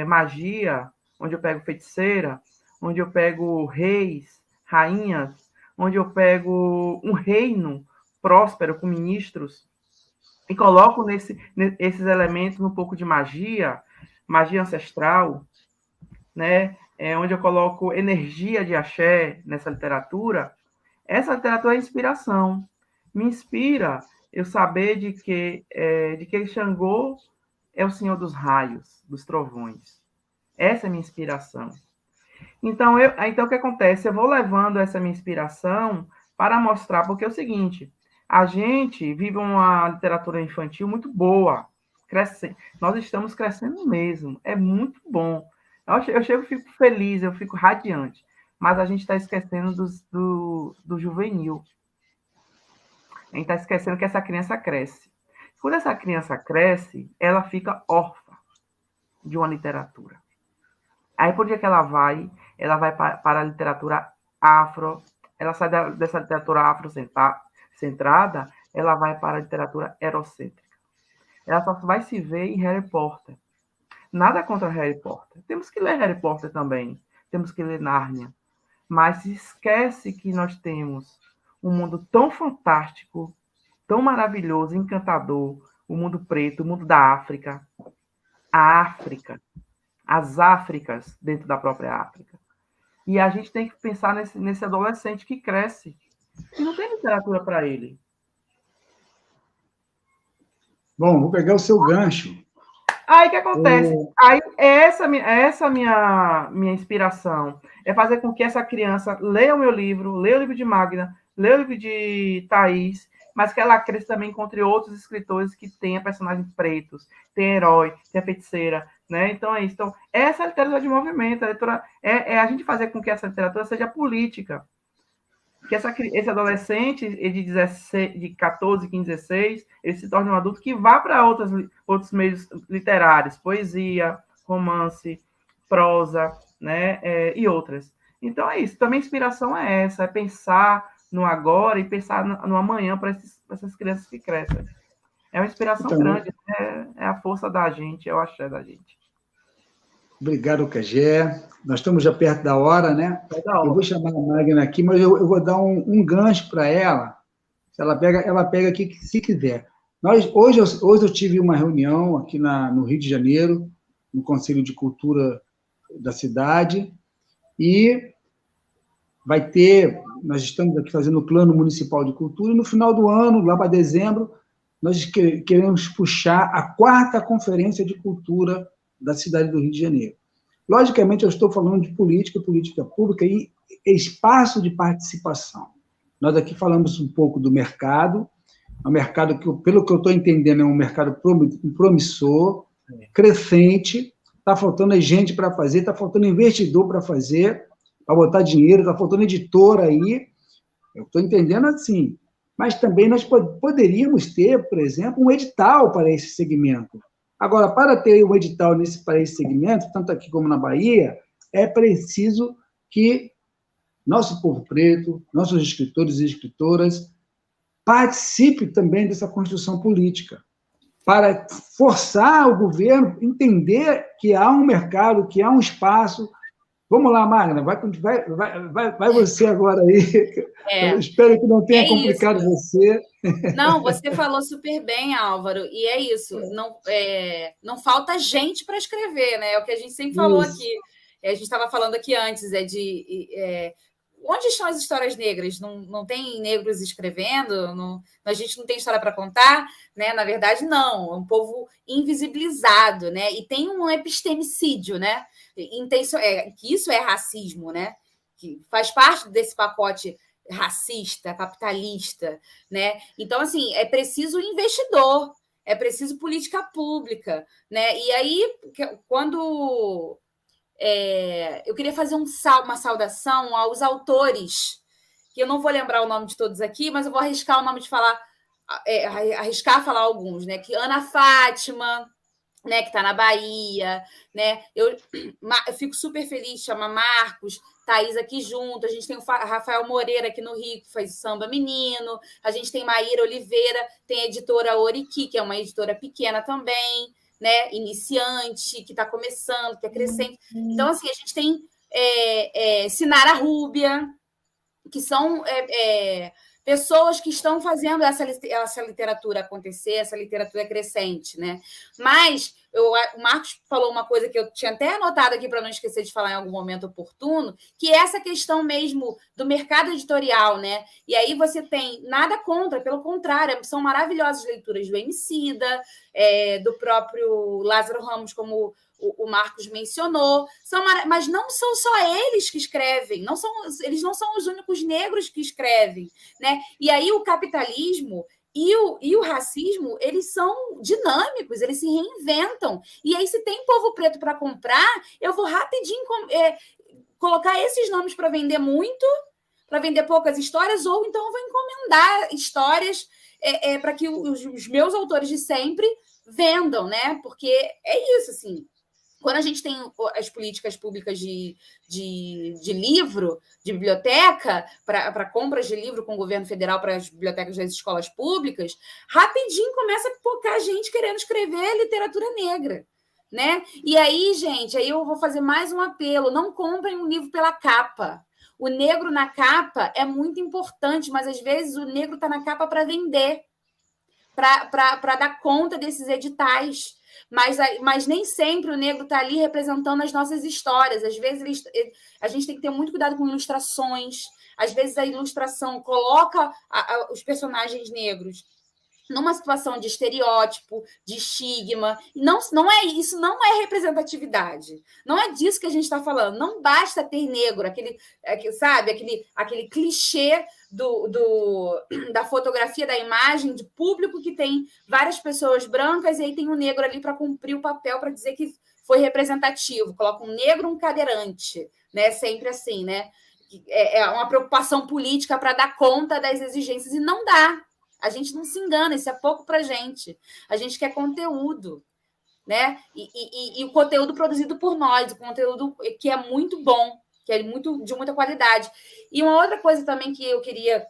magia, onde eu pego feiticeira, onde eu pego reis, rainhas, onde eu pego um reino próspero com ministros e coloco esses elementos um pouco de magia ancestral, né? Onde eu coloco energia de axé nessa literatura. Essa literatura é inspiração. Me inspira eu saber de que Xangô é o senhor dos raios, dos trovões. Essa é a minha inspiração. Então, o que acontece? Eu vou levando essa minha inspiração para mostrar, porque é o seguinte, a gente vive uma literatura infantil muito boa, nós estamos crescendo mesmo, é muito bom. Eu fico feliz, eu fico radiante, mas a gente está esquecendo do juvenil. A gente está esquecendo que essa criança cresce. Quando essa criança cresce, ela fica órfã de uma literatura. Aí, por dia que ela vai para a literatura afro, ela sai dessa literatura afrocentrada, ela vai para a literatura eurocêntrica. Ela só vai se ver em Harry Potter. Nada contra Harry Potter. Temos que ler Harry Potter também. Temos que ler Nárnia. Mas se esquece que nós temos um mundo tão fantástico, tão maravilhoso, encantador, o mundo preto, o mundo da África, a África, as Áfricas dentro da própria África. E a gente tem que pensar nesse adolescente que cresce e não tem literatura para ele. Bom, vou pegar o seu gancho. Aí o que acontece? Aí essa minha inspiração é fazer com que essa criança leia o meu livro, leia o livro de Magna, leia o livro de Thaís, mas que ela cresça também encontre outros escritores que tenham personagens pretos, tem herói, tem a feiticeira, né? Então é isso. Então, essa é a literatura de movimento, é a gente fazer com que essa literatura seja política. Que esse adolescente de 14, 15, 16, ele se torne um adulto que vá para outros meios literários, poesia, romance, prosa, né? E outras. Então é isso. Também a inspiração é essa, é pensar no agora e pensar no amanhã para essas crianças que crescem. É uma inspiração grande, é a força da gente, é o axé da gente. Obrigado, Cagé. Nós estamos já perto da hora, né? Eu vou chamar a Magna aqui, mas eu vou dar um gancho para ela. Ela pega aqui se quiser. Hoje eu tive uma reunião aqui no Rio de Janeiro, no Conselho de Cultura da cidade, e nós estamos aqui fazendo o Plano Municipal de Cultura, e no final do ano, lá para dezembro, nós queremos puxar a 4ª Conferência de Cultura da cidade do Rio de Janeiro. Logicamente, eu estou falando de política pública e espaço de participação. Nós aqui falamos um pouco do mercado, um mercado que, pelo que eu estou entendendo, é um mercado promissor, crescente, está faltando gente para fazer, está faltando investidor para fazer, para botar dinheiro, está faltando editor aí, eu estou entendendo assim. Mas também nós poderíamos ter, por exemplo, um edital para esse segmento. Agora, para ter um edital para esse segmento, tanto aqui como na Bahia, é preciso que nosso povo preto, nossos escritores e escritoras, participem também dessa construção política, para forçar o governo a entender que há um mercado, que há um espaço. Vamos lá, Magna, vai você agora aí. Eu espero que não tenha complicado você. Não, você falou super bem, Álvaro, e é isso. Não falta gente para escrever, né? É o que a gente sempre falou aqui. A gente estava falando aqui antes, onde estão as histórias negras? Não tem negros escrevendo? A gente não tem história para contar? Né? Na verdade, não. É um povo invisibilizado, né? E tem um epistemicídio, né? Que isso é racismo, né? Que faz parte desse pacote racista, capitalista, né? Então, assim, é preciso investidor, é preciso política pública, né? E aí, quando eu queria fazer uma saudação aos autores, que eu não vou lembrar o nome de todos aqui, mas eu vou arriscar o nome de falar, arriscar falar alguns, né? Que Ana Fátima, né, que está na Bahia, né? Eu fico super feliz, chama Marcos, Thaís aqui junto, a gente tem o Rafael Moreira aqui no Rio, que faz Samba Menino, a gente tem Maíra Oliveira, tem a editora Oriqui, que é uma editora pequena também, né, iniciante, que está começando, que é crescente. Então, assim, a gente tem Sinara Rúbia, que são pessoas que estão fazendo essa literatura acontecer, essa literatura crescente, né? Mas o Marcos falou uma coisa que eu tinha até anotado aqui para não esquecer de falar em algum momento oportuno, que é essa questão mesmo do mercado editorial, né? E aí você tem nada contra, pelo contrário, são maravilhosas leituras do Emicida, do próprio Lázaro Ramos, como o Marcos mencionou, mas não são só eles que escrevem, eles não são os únicos negros que escrevem, né? E aí o capitalismo e o racismo, eles são dinâmicos, eles se reinventam. E aí, se tem povo preto para comprar, eu vou rapidinho colocar esses nomes para vender muito, para vender poucas histórias, ou então eu vou encomendar histórias para que os meus autores de sempre vendam, né? Porque é isso, assim. Quando a gente tem as políticas públicas de livro, de biblioteca, para compras de livro com o governo federal para as bibliotecas das escolas públicas, rapidinho começa a pipocar gente querendo escrever literatura negra, né? E aí, gente, aí eu vou fazer mais um apelo: não comprem um livro pela capa. O negro na capa é muito importante, mas às vezes o negro está na capa para vender, para dar conta desses editais. Mas nem sempre o negro está ali representando as nossas histórias. Às vezes a gente tem que ter muito cuidado com ilustrações. Às vezes a ilustração coloca os personagens negros numa situação de estereótipo, de estigma. Isso não é representatividade. Não é disso que a gente está falando. Não basta ter negro, aquele clichê da fotografia, da imagem, de público que tem várias pessoas brancas e aí tem um negro ali para cumprir o papel, para dizer que foi representativo. Coloca um negro, um cadeirante, né? Sempre assim, né? É uma preocupação política para dar conta das exigências, e não dá. A gente não se engana, isso é pouco para a gente. A gente quer conteúdo, né? E o conteúdo produzido por nós, o conteúdo que é muito bom, que é de muita qualidade. E uma outra coisa também que eu queria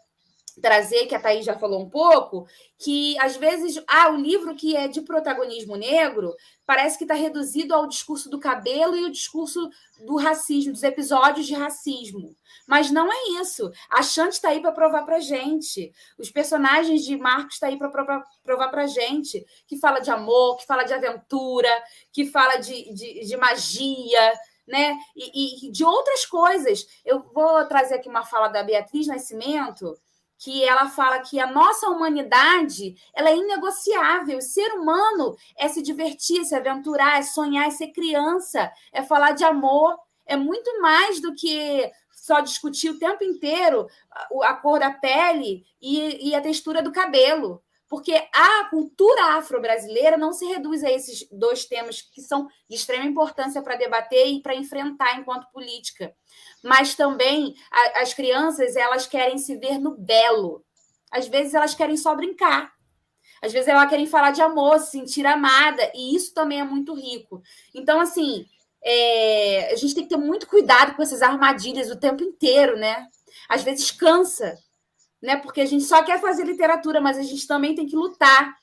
trazer, que a Thaís já falou um pouco, que às vezes o livro que é de protagonismo negro parece que está reduzido ao discurso do cabelo e o discurso do racismo, dos episódios de racismo. Mas não é isso. A Xande está aí para provar para a gente. Os personagens de Marcos estão aí para provar para a gente, que fala de amor, que fala de aventura, que fala de magia, né? E de outras coisas. Eu vou trazer aqui uma fala da Beatriz Nascimento, que ela fala que a nossa humanidade ela é inegociável. O ser humano é se divertir, é se aventurar, é sonhar, é ser criança, é falar de amor. É muito mais do que só discutir o tempo inteiro a cor da pele e a textura do cabelo. Porque a cultura afro-brasileira não se reduz a esses dois temas que são de extrema importância para debater e para enfrentar enquanto política. Mas também as crianças, elas querem se ver no belo. Às vezes elas querem só brincar. Às vezes elas querem falar de amor, se sentir amada, e isso também é muito rico. Então, assim, a gente tem que ter muito cuidado com essas armadilhas o tempo inteiro, né? Às vezes cansa, né? Porque a gente só quer fazer literatura, mas a gente também tem que lutar.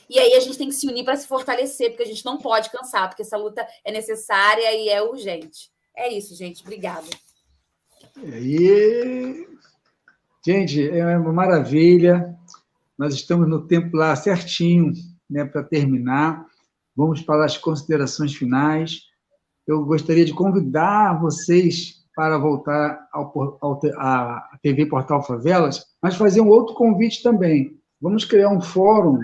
E aí a gente tem que se unir para se fortalecer, porque a gente não pode cansar, porque essa luta é necessária e é urgente. É isso, gente. Obrigada. E, gente, é uma maravilha. Nós estamos no tempo lá certinho, né, para terminar. Vamos para as considerações finais. Eu gostaria de convidar vocês para voltar à TV Portal Favelas, mas fazer um outro convite também. Vamos criar um fórum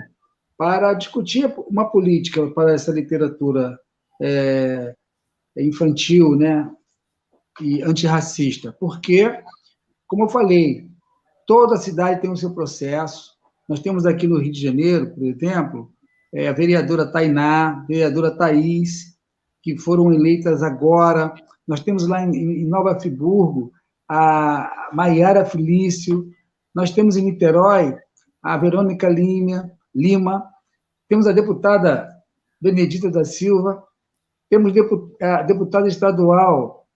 para discutir uma política para essa literatura infantil, né, e antirracista. Porque, como eu falei, toda cidade tem o seu processo, Nós temos aqui no Rio de Janeiro, por exemplo, a vereadora Tainá, a vereadora Thaís, que foram eleitas agora. Nós temos lá em Nova Friburgo a Maiara Felício. Nós temos em Niterói a Verônica Lima. Temos a deputada Benedita da Silva. Temos a deputada estadual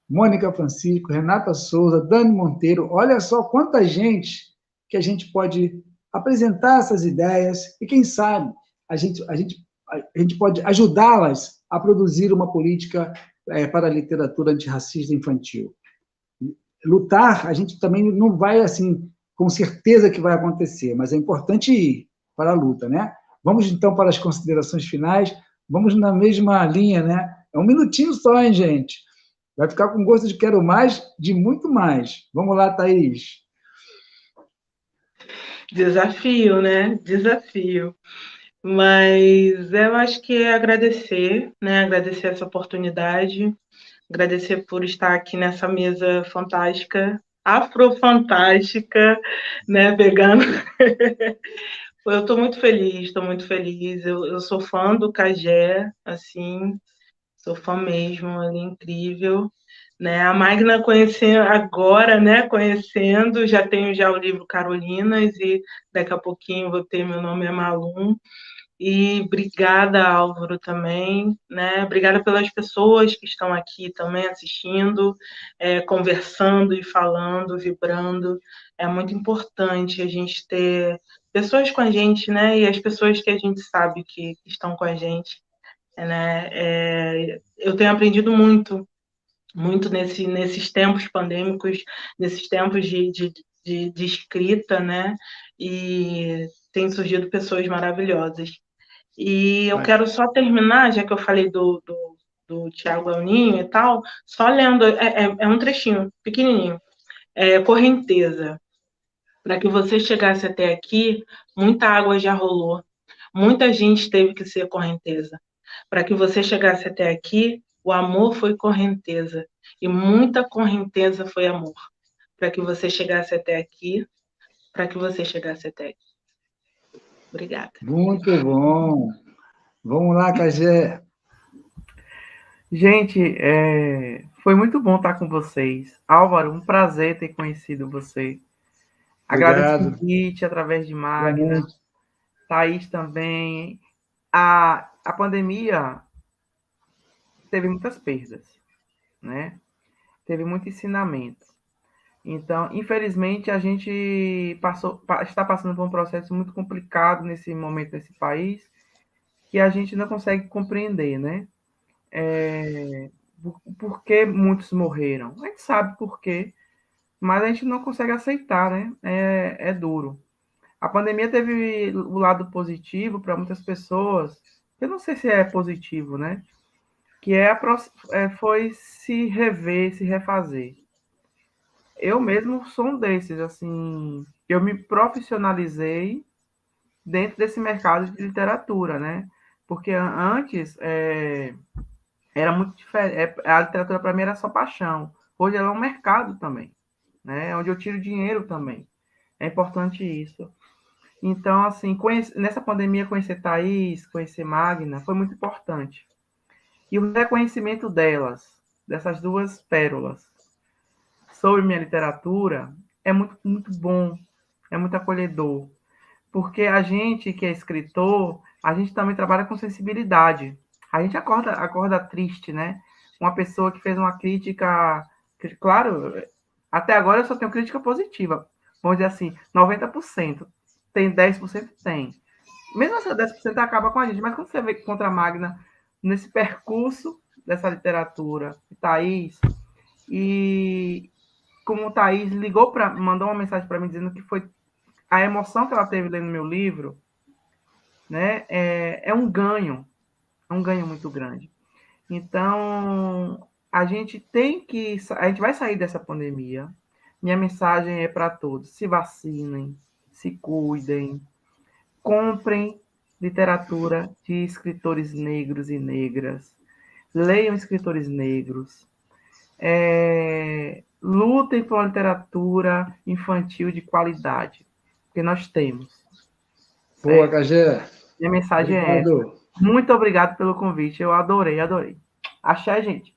Mônica Francisco, Renata Souza, Dani Monteiro. Olha só quanta gente que a gente pode apresentar essas ideias e, quem sabe, a gente pode ajudá-las a produzir uma política para a literatura antirracista infantil. Lutar, a gente também não vai, assim, com certeza que vai acontecer, mas é importante ir para a luta, né? Vamos, então, para as considerações finais. Vamos na mesma linha, né? É um minutinho só, hein, gente? Vai ficar com gosto de quero mais, de muito mais. Vamos lá, Thaís. Desafio, né? Desafio. Mas eu acho que é agradecer, né? Agradecer essa oportunidade, agradecer por estar aqui nessa mesa fantástica, afrofantástica, né? Pegando. Eu estou muito feliz, estou muito feliz. Eu sou fã do Cagé, assim, sou fã mesmo, ele é incrível. Né? A Magna conhecendo agora, né? Conhecendo, já tenho já o livro Carolinas e daqui a pouquinho vou ter Meu Nome é Malum. E obrigada, Álvaro, também, né? Obrigada pelas pessoas que estão aqui também assistindo, conversando e falando, vibrando. É muito importante a gente ter pessoas com a gente, né? E as pessoas que a gente sabe que estão com a gente, né? Eu tenho aprendido muito nesses tempos pandêmicos, nesses tempos de escrita, né? E tem surgido pessoas maravilhosas. E eu quero só terminar, já que eu falei do Tiago Elninho e tal, só lendo, é um trechinho pequenininho. Correnteza. Para que você chegasse até aqui, muita água já rolou. Muita gente teve que ser correnteza. Para que você chegasse até aqui, o amor foi correnteza. E muita correnteza foi amor. Para que você chegasse até aqui, para que você chegasse até aqui. Obrigada. Muito bom. Vamos lá, Cagé. Gente, foi muito bom estar com vocês. Álvaro, um prazer ter conhecido você. Agradeço o convite através de Magna. Thaís também. A pandemia teve muitas perdas, né? Teve muito ensinamento. Então, infelizmente, a gente está passando por um processo muito complicado nesse momento, nesse país, que a gente não consegue compreender, né? Por que muitos morreram? A gente sabe por quê, mas a gente não consegue aceitar, né? É duro. A pandemia teve o lado positivo para muitas pessoas, eu não sei se é positivo, né? Que foi se rever, se refazer. Eu mesmo sou um desses, assim, eu me profissionalizei dentro desse mercado de literatura, né? Porque antes era muito diferente, a literatura para mim era só paixão. Hoje ela é um mercado também, né? Onde eu tiro dinheiro também. É importante isso. Então, assim, nessa pandemia, conhecer Thaís, conhecer Magna, foi muito importante. E o reconhecimento dessas duas pérolas, sobre minha literatura, é muito, muito bom, é muito acolhedor. Porque a gente que é escritor, a gente também trabalha com sensibilidade. A gente acorda triste, né? Uma pessoa que fez uma crítica... Claro, até agora eu só tenho crítica positiva. Vamos dizer assim, 90%. Tem 10%? Tem. Mesmo essa 10% acaba com a gente. Mas quando você vê contra a Magna, nesse percurso dessa literatura, Thaís, e como o Thaís mandou uma mensagem para mim dizendo que foi a emoção que ela teve lendo meu livro, né, é um ganho muito grande. Então, a gente vai sair dessa pandemia. Minha mensagem é para todos: se vacinem, se cuidem, comprem literatura de escritores negros e negras, leiam escritores negros, lutem por uma literatura infantil de qualidade, porque nós temos. Boa, Cagé. Minha mensagem é essa. Muito obrigado pelo convite. Eu adorei, adorei. Axé, gente.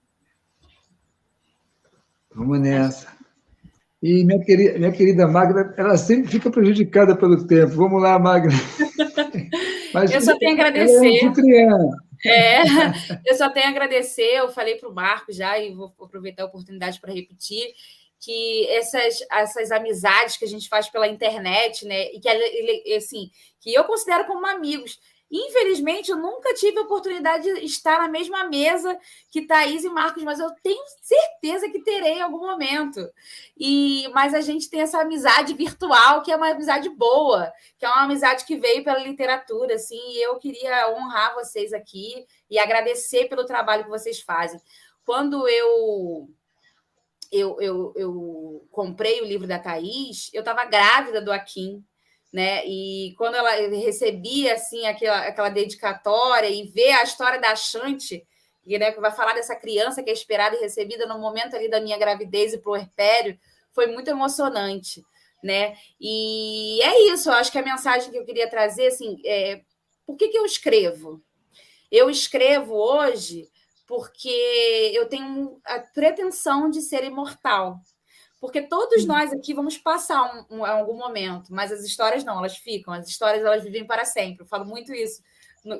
Vamos nessa. E minha querida Magda, ela sempre fica prejudicada pelo tempo. Vamos lá, Magda. Mas eu só tenho a agradecer. Eu só tenho a agradecer. Eu falei para o Marco já, e vou aproveitar a oportunidade para repetir, que essas amizades que a gente faz pela internet, né, e que, assim, que eu considero como amigos. Infelizmente, eu nunca tive a oportunidade de estar na mesma mesa que Thaís e Marcos, mas eu tenho certeza que terei em algum momento. Mas a gente tem essa amizade virtual, que é uma amizade boa, que é uma amizade que veio pela literatura, assim, e eu queria honrar vocês aqui e agradecer pelo trabalho que vocês fazem. Quando eu comprei o livro da Thaís, eu estava grávida do Akin, né? E quando ela recebia assim aquela dedicatória e ver a história da Chante, né, que vai falar dessa criança que é esperada e recebida no momento ali da minha gravidez e puerpério, foi muito emocionante, né? E é isso, eu acho que a mensagem que eu queria trazer, assim, por que eu escrevo? Eu escrevo hoje porque eu tenho a pretensão de ser imortal. Porque todos nós aqui vamos passar algum momento, mas as histórias não, elas ficam, as histórias elas vivem para sempre. Eu falo muito isso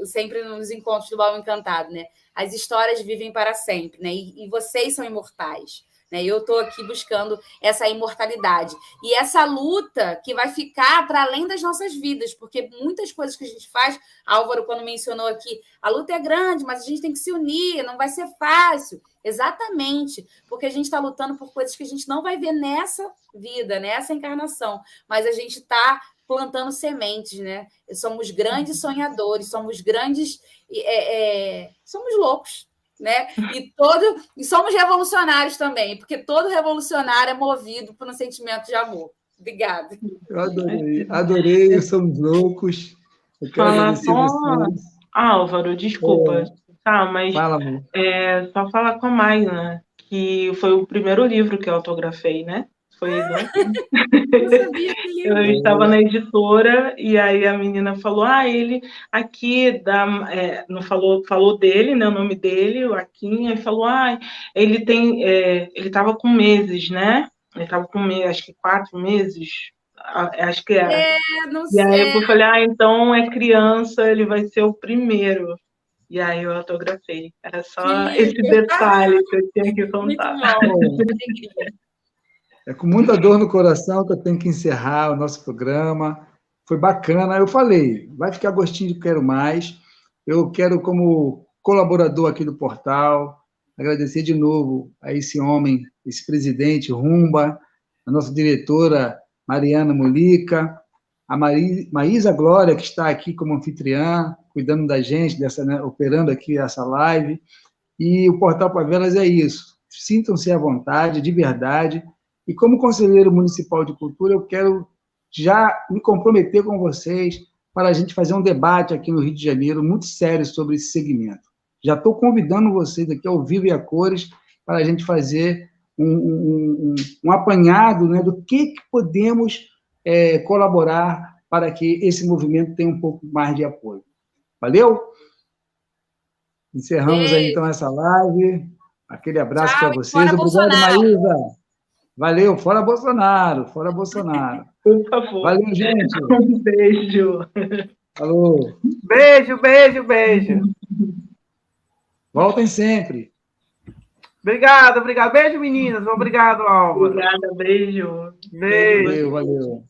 sempre nos encontros do Baú Encantado, né? As histórias vivem para sempre, né? E vocês são imortais, né? Eu estou aqui buscando essa imortalidade. E essa luta que vai ficar para além das nossas vidas, porque muitas coisas que a gente faz, Álvaro, quando mencionou aqui, a luta é grande, mas a gente tem que se unir, não vai ser fácil. Exatamente, porque a gente está lutando por coisas que a gente não vai ver nessa vida, nessa encarnação, mas a gente está plantando sementes, né? Somos grandes sonhadores, somos grandes, somos loucos, né? E somos revolucionários também, porque todo revolucionário é movido por um sentimento de amor. Obrigada. Eu adorei, somos loucos. Eu quero agradecer vocês. Álvaro, desculpa. Tá, mas fala, amor. Só falar com a Magna, que foi o primeiro livro que eu autografei, né? Foi eu estava na editora e aí a menina falou, ele aqui não falou dele, né, o nome dele, o Akin, aí falou, ele tem, ele estava com meses, né? Ele estava com acho que 4 meses, acho que era. Não sei. E aí eu falei, então é criança, ele vai ser o primeiro. E aí eu autografei. Era só esse detalhe que eu tinha que contar. Muito bom. É com muita dor no coração que eu tenho que encerrar o nosso programa. Foi bacana. Eu falei, vai ficar gostinho de Quero Mais. Eu quero, como colaborador aqui do portal, agradecer de novo a esse homem, esse presidente Rumba, a nossa diretora Mariana Molica, a Maísa Glória, que está aqui como anfitriã, cuidando da gente, operando aqui essa live. E o Portal Favelas é isso. Sintam-se à vontade, de verdade. E como conselheiro municipal de cultura, eu quero já me comprometer com vocês para a gente fazer um debate aqui no Rio de Janeiro muito sério sobre esse segmento. Já estou convidando vocês aqui ao vivo e a cores para a gente fazer um apanhado, né, do que podemos colaborar para que esse movimento tenha um pouco mais de apoio. Valeu? Encerramos aí, então, essa live. Aquele abraço para vocês. Obrigado, Maísa. Valeu. Fora Bolsonaro. Fora Bolsonaro. Por favor. Valeu, gente. Um beijo. Falou. Beijo, beijo, beijo. Voltem sempre. Obrigado, obrigado. Beijo, meninas. Obrigado, Álvaro. Obrigada, beijo. Beijo. Valeu.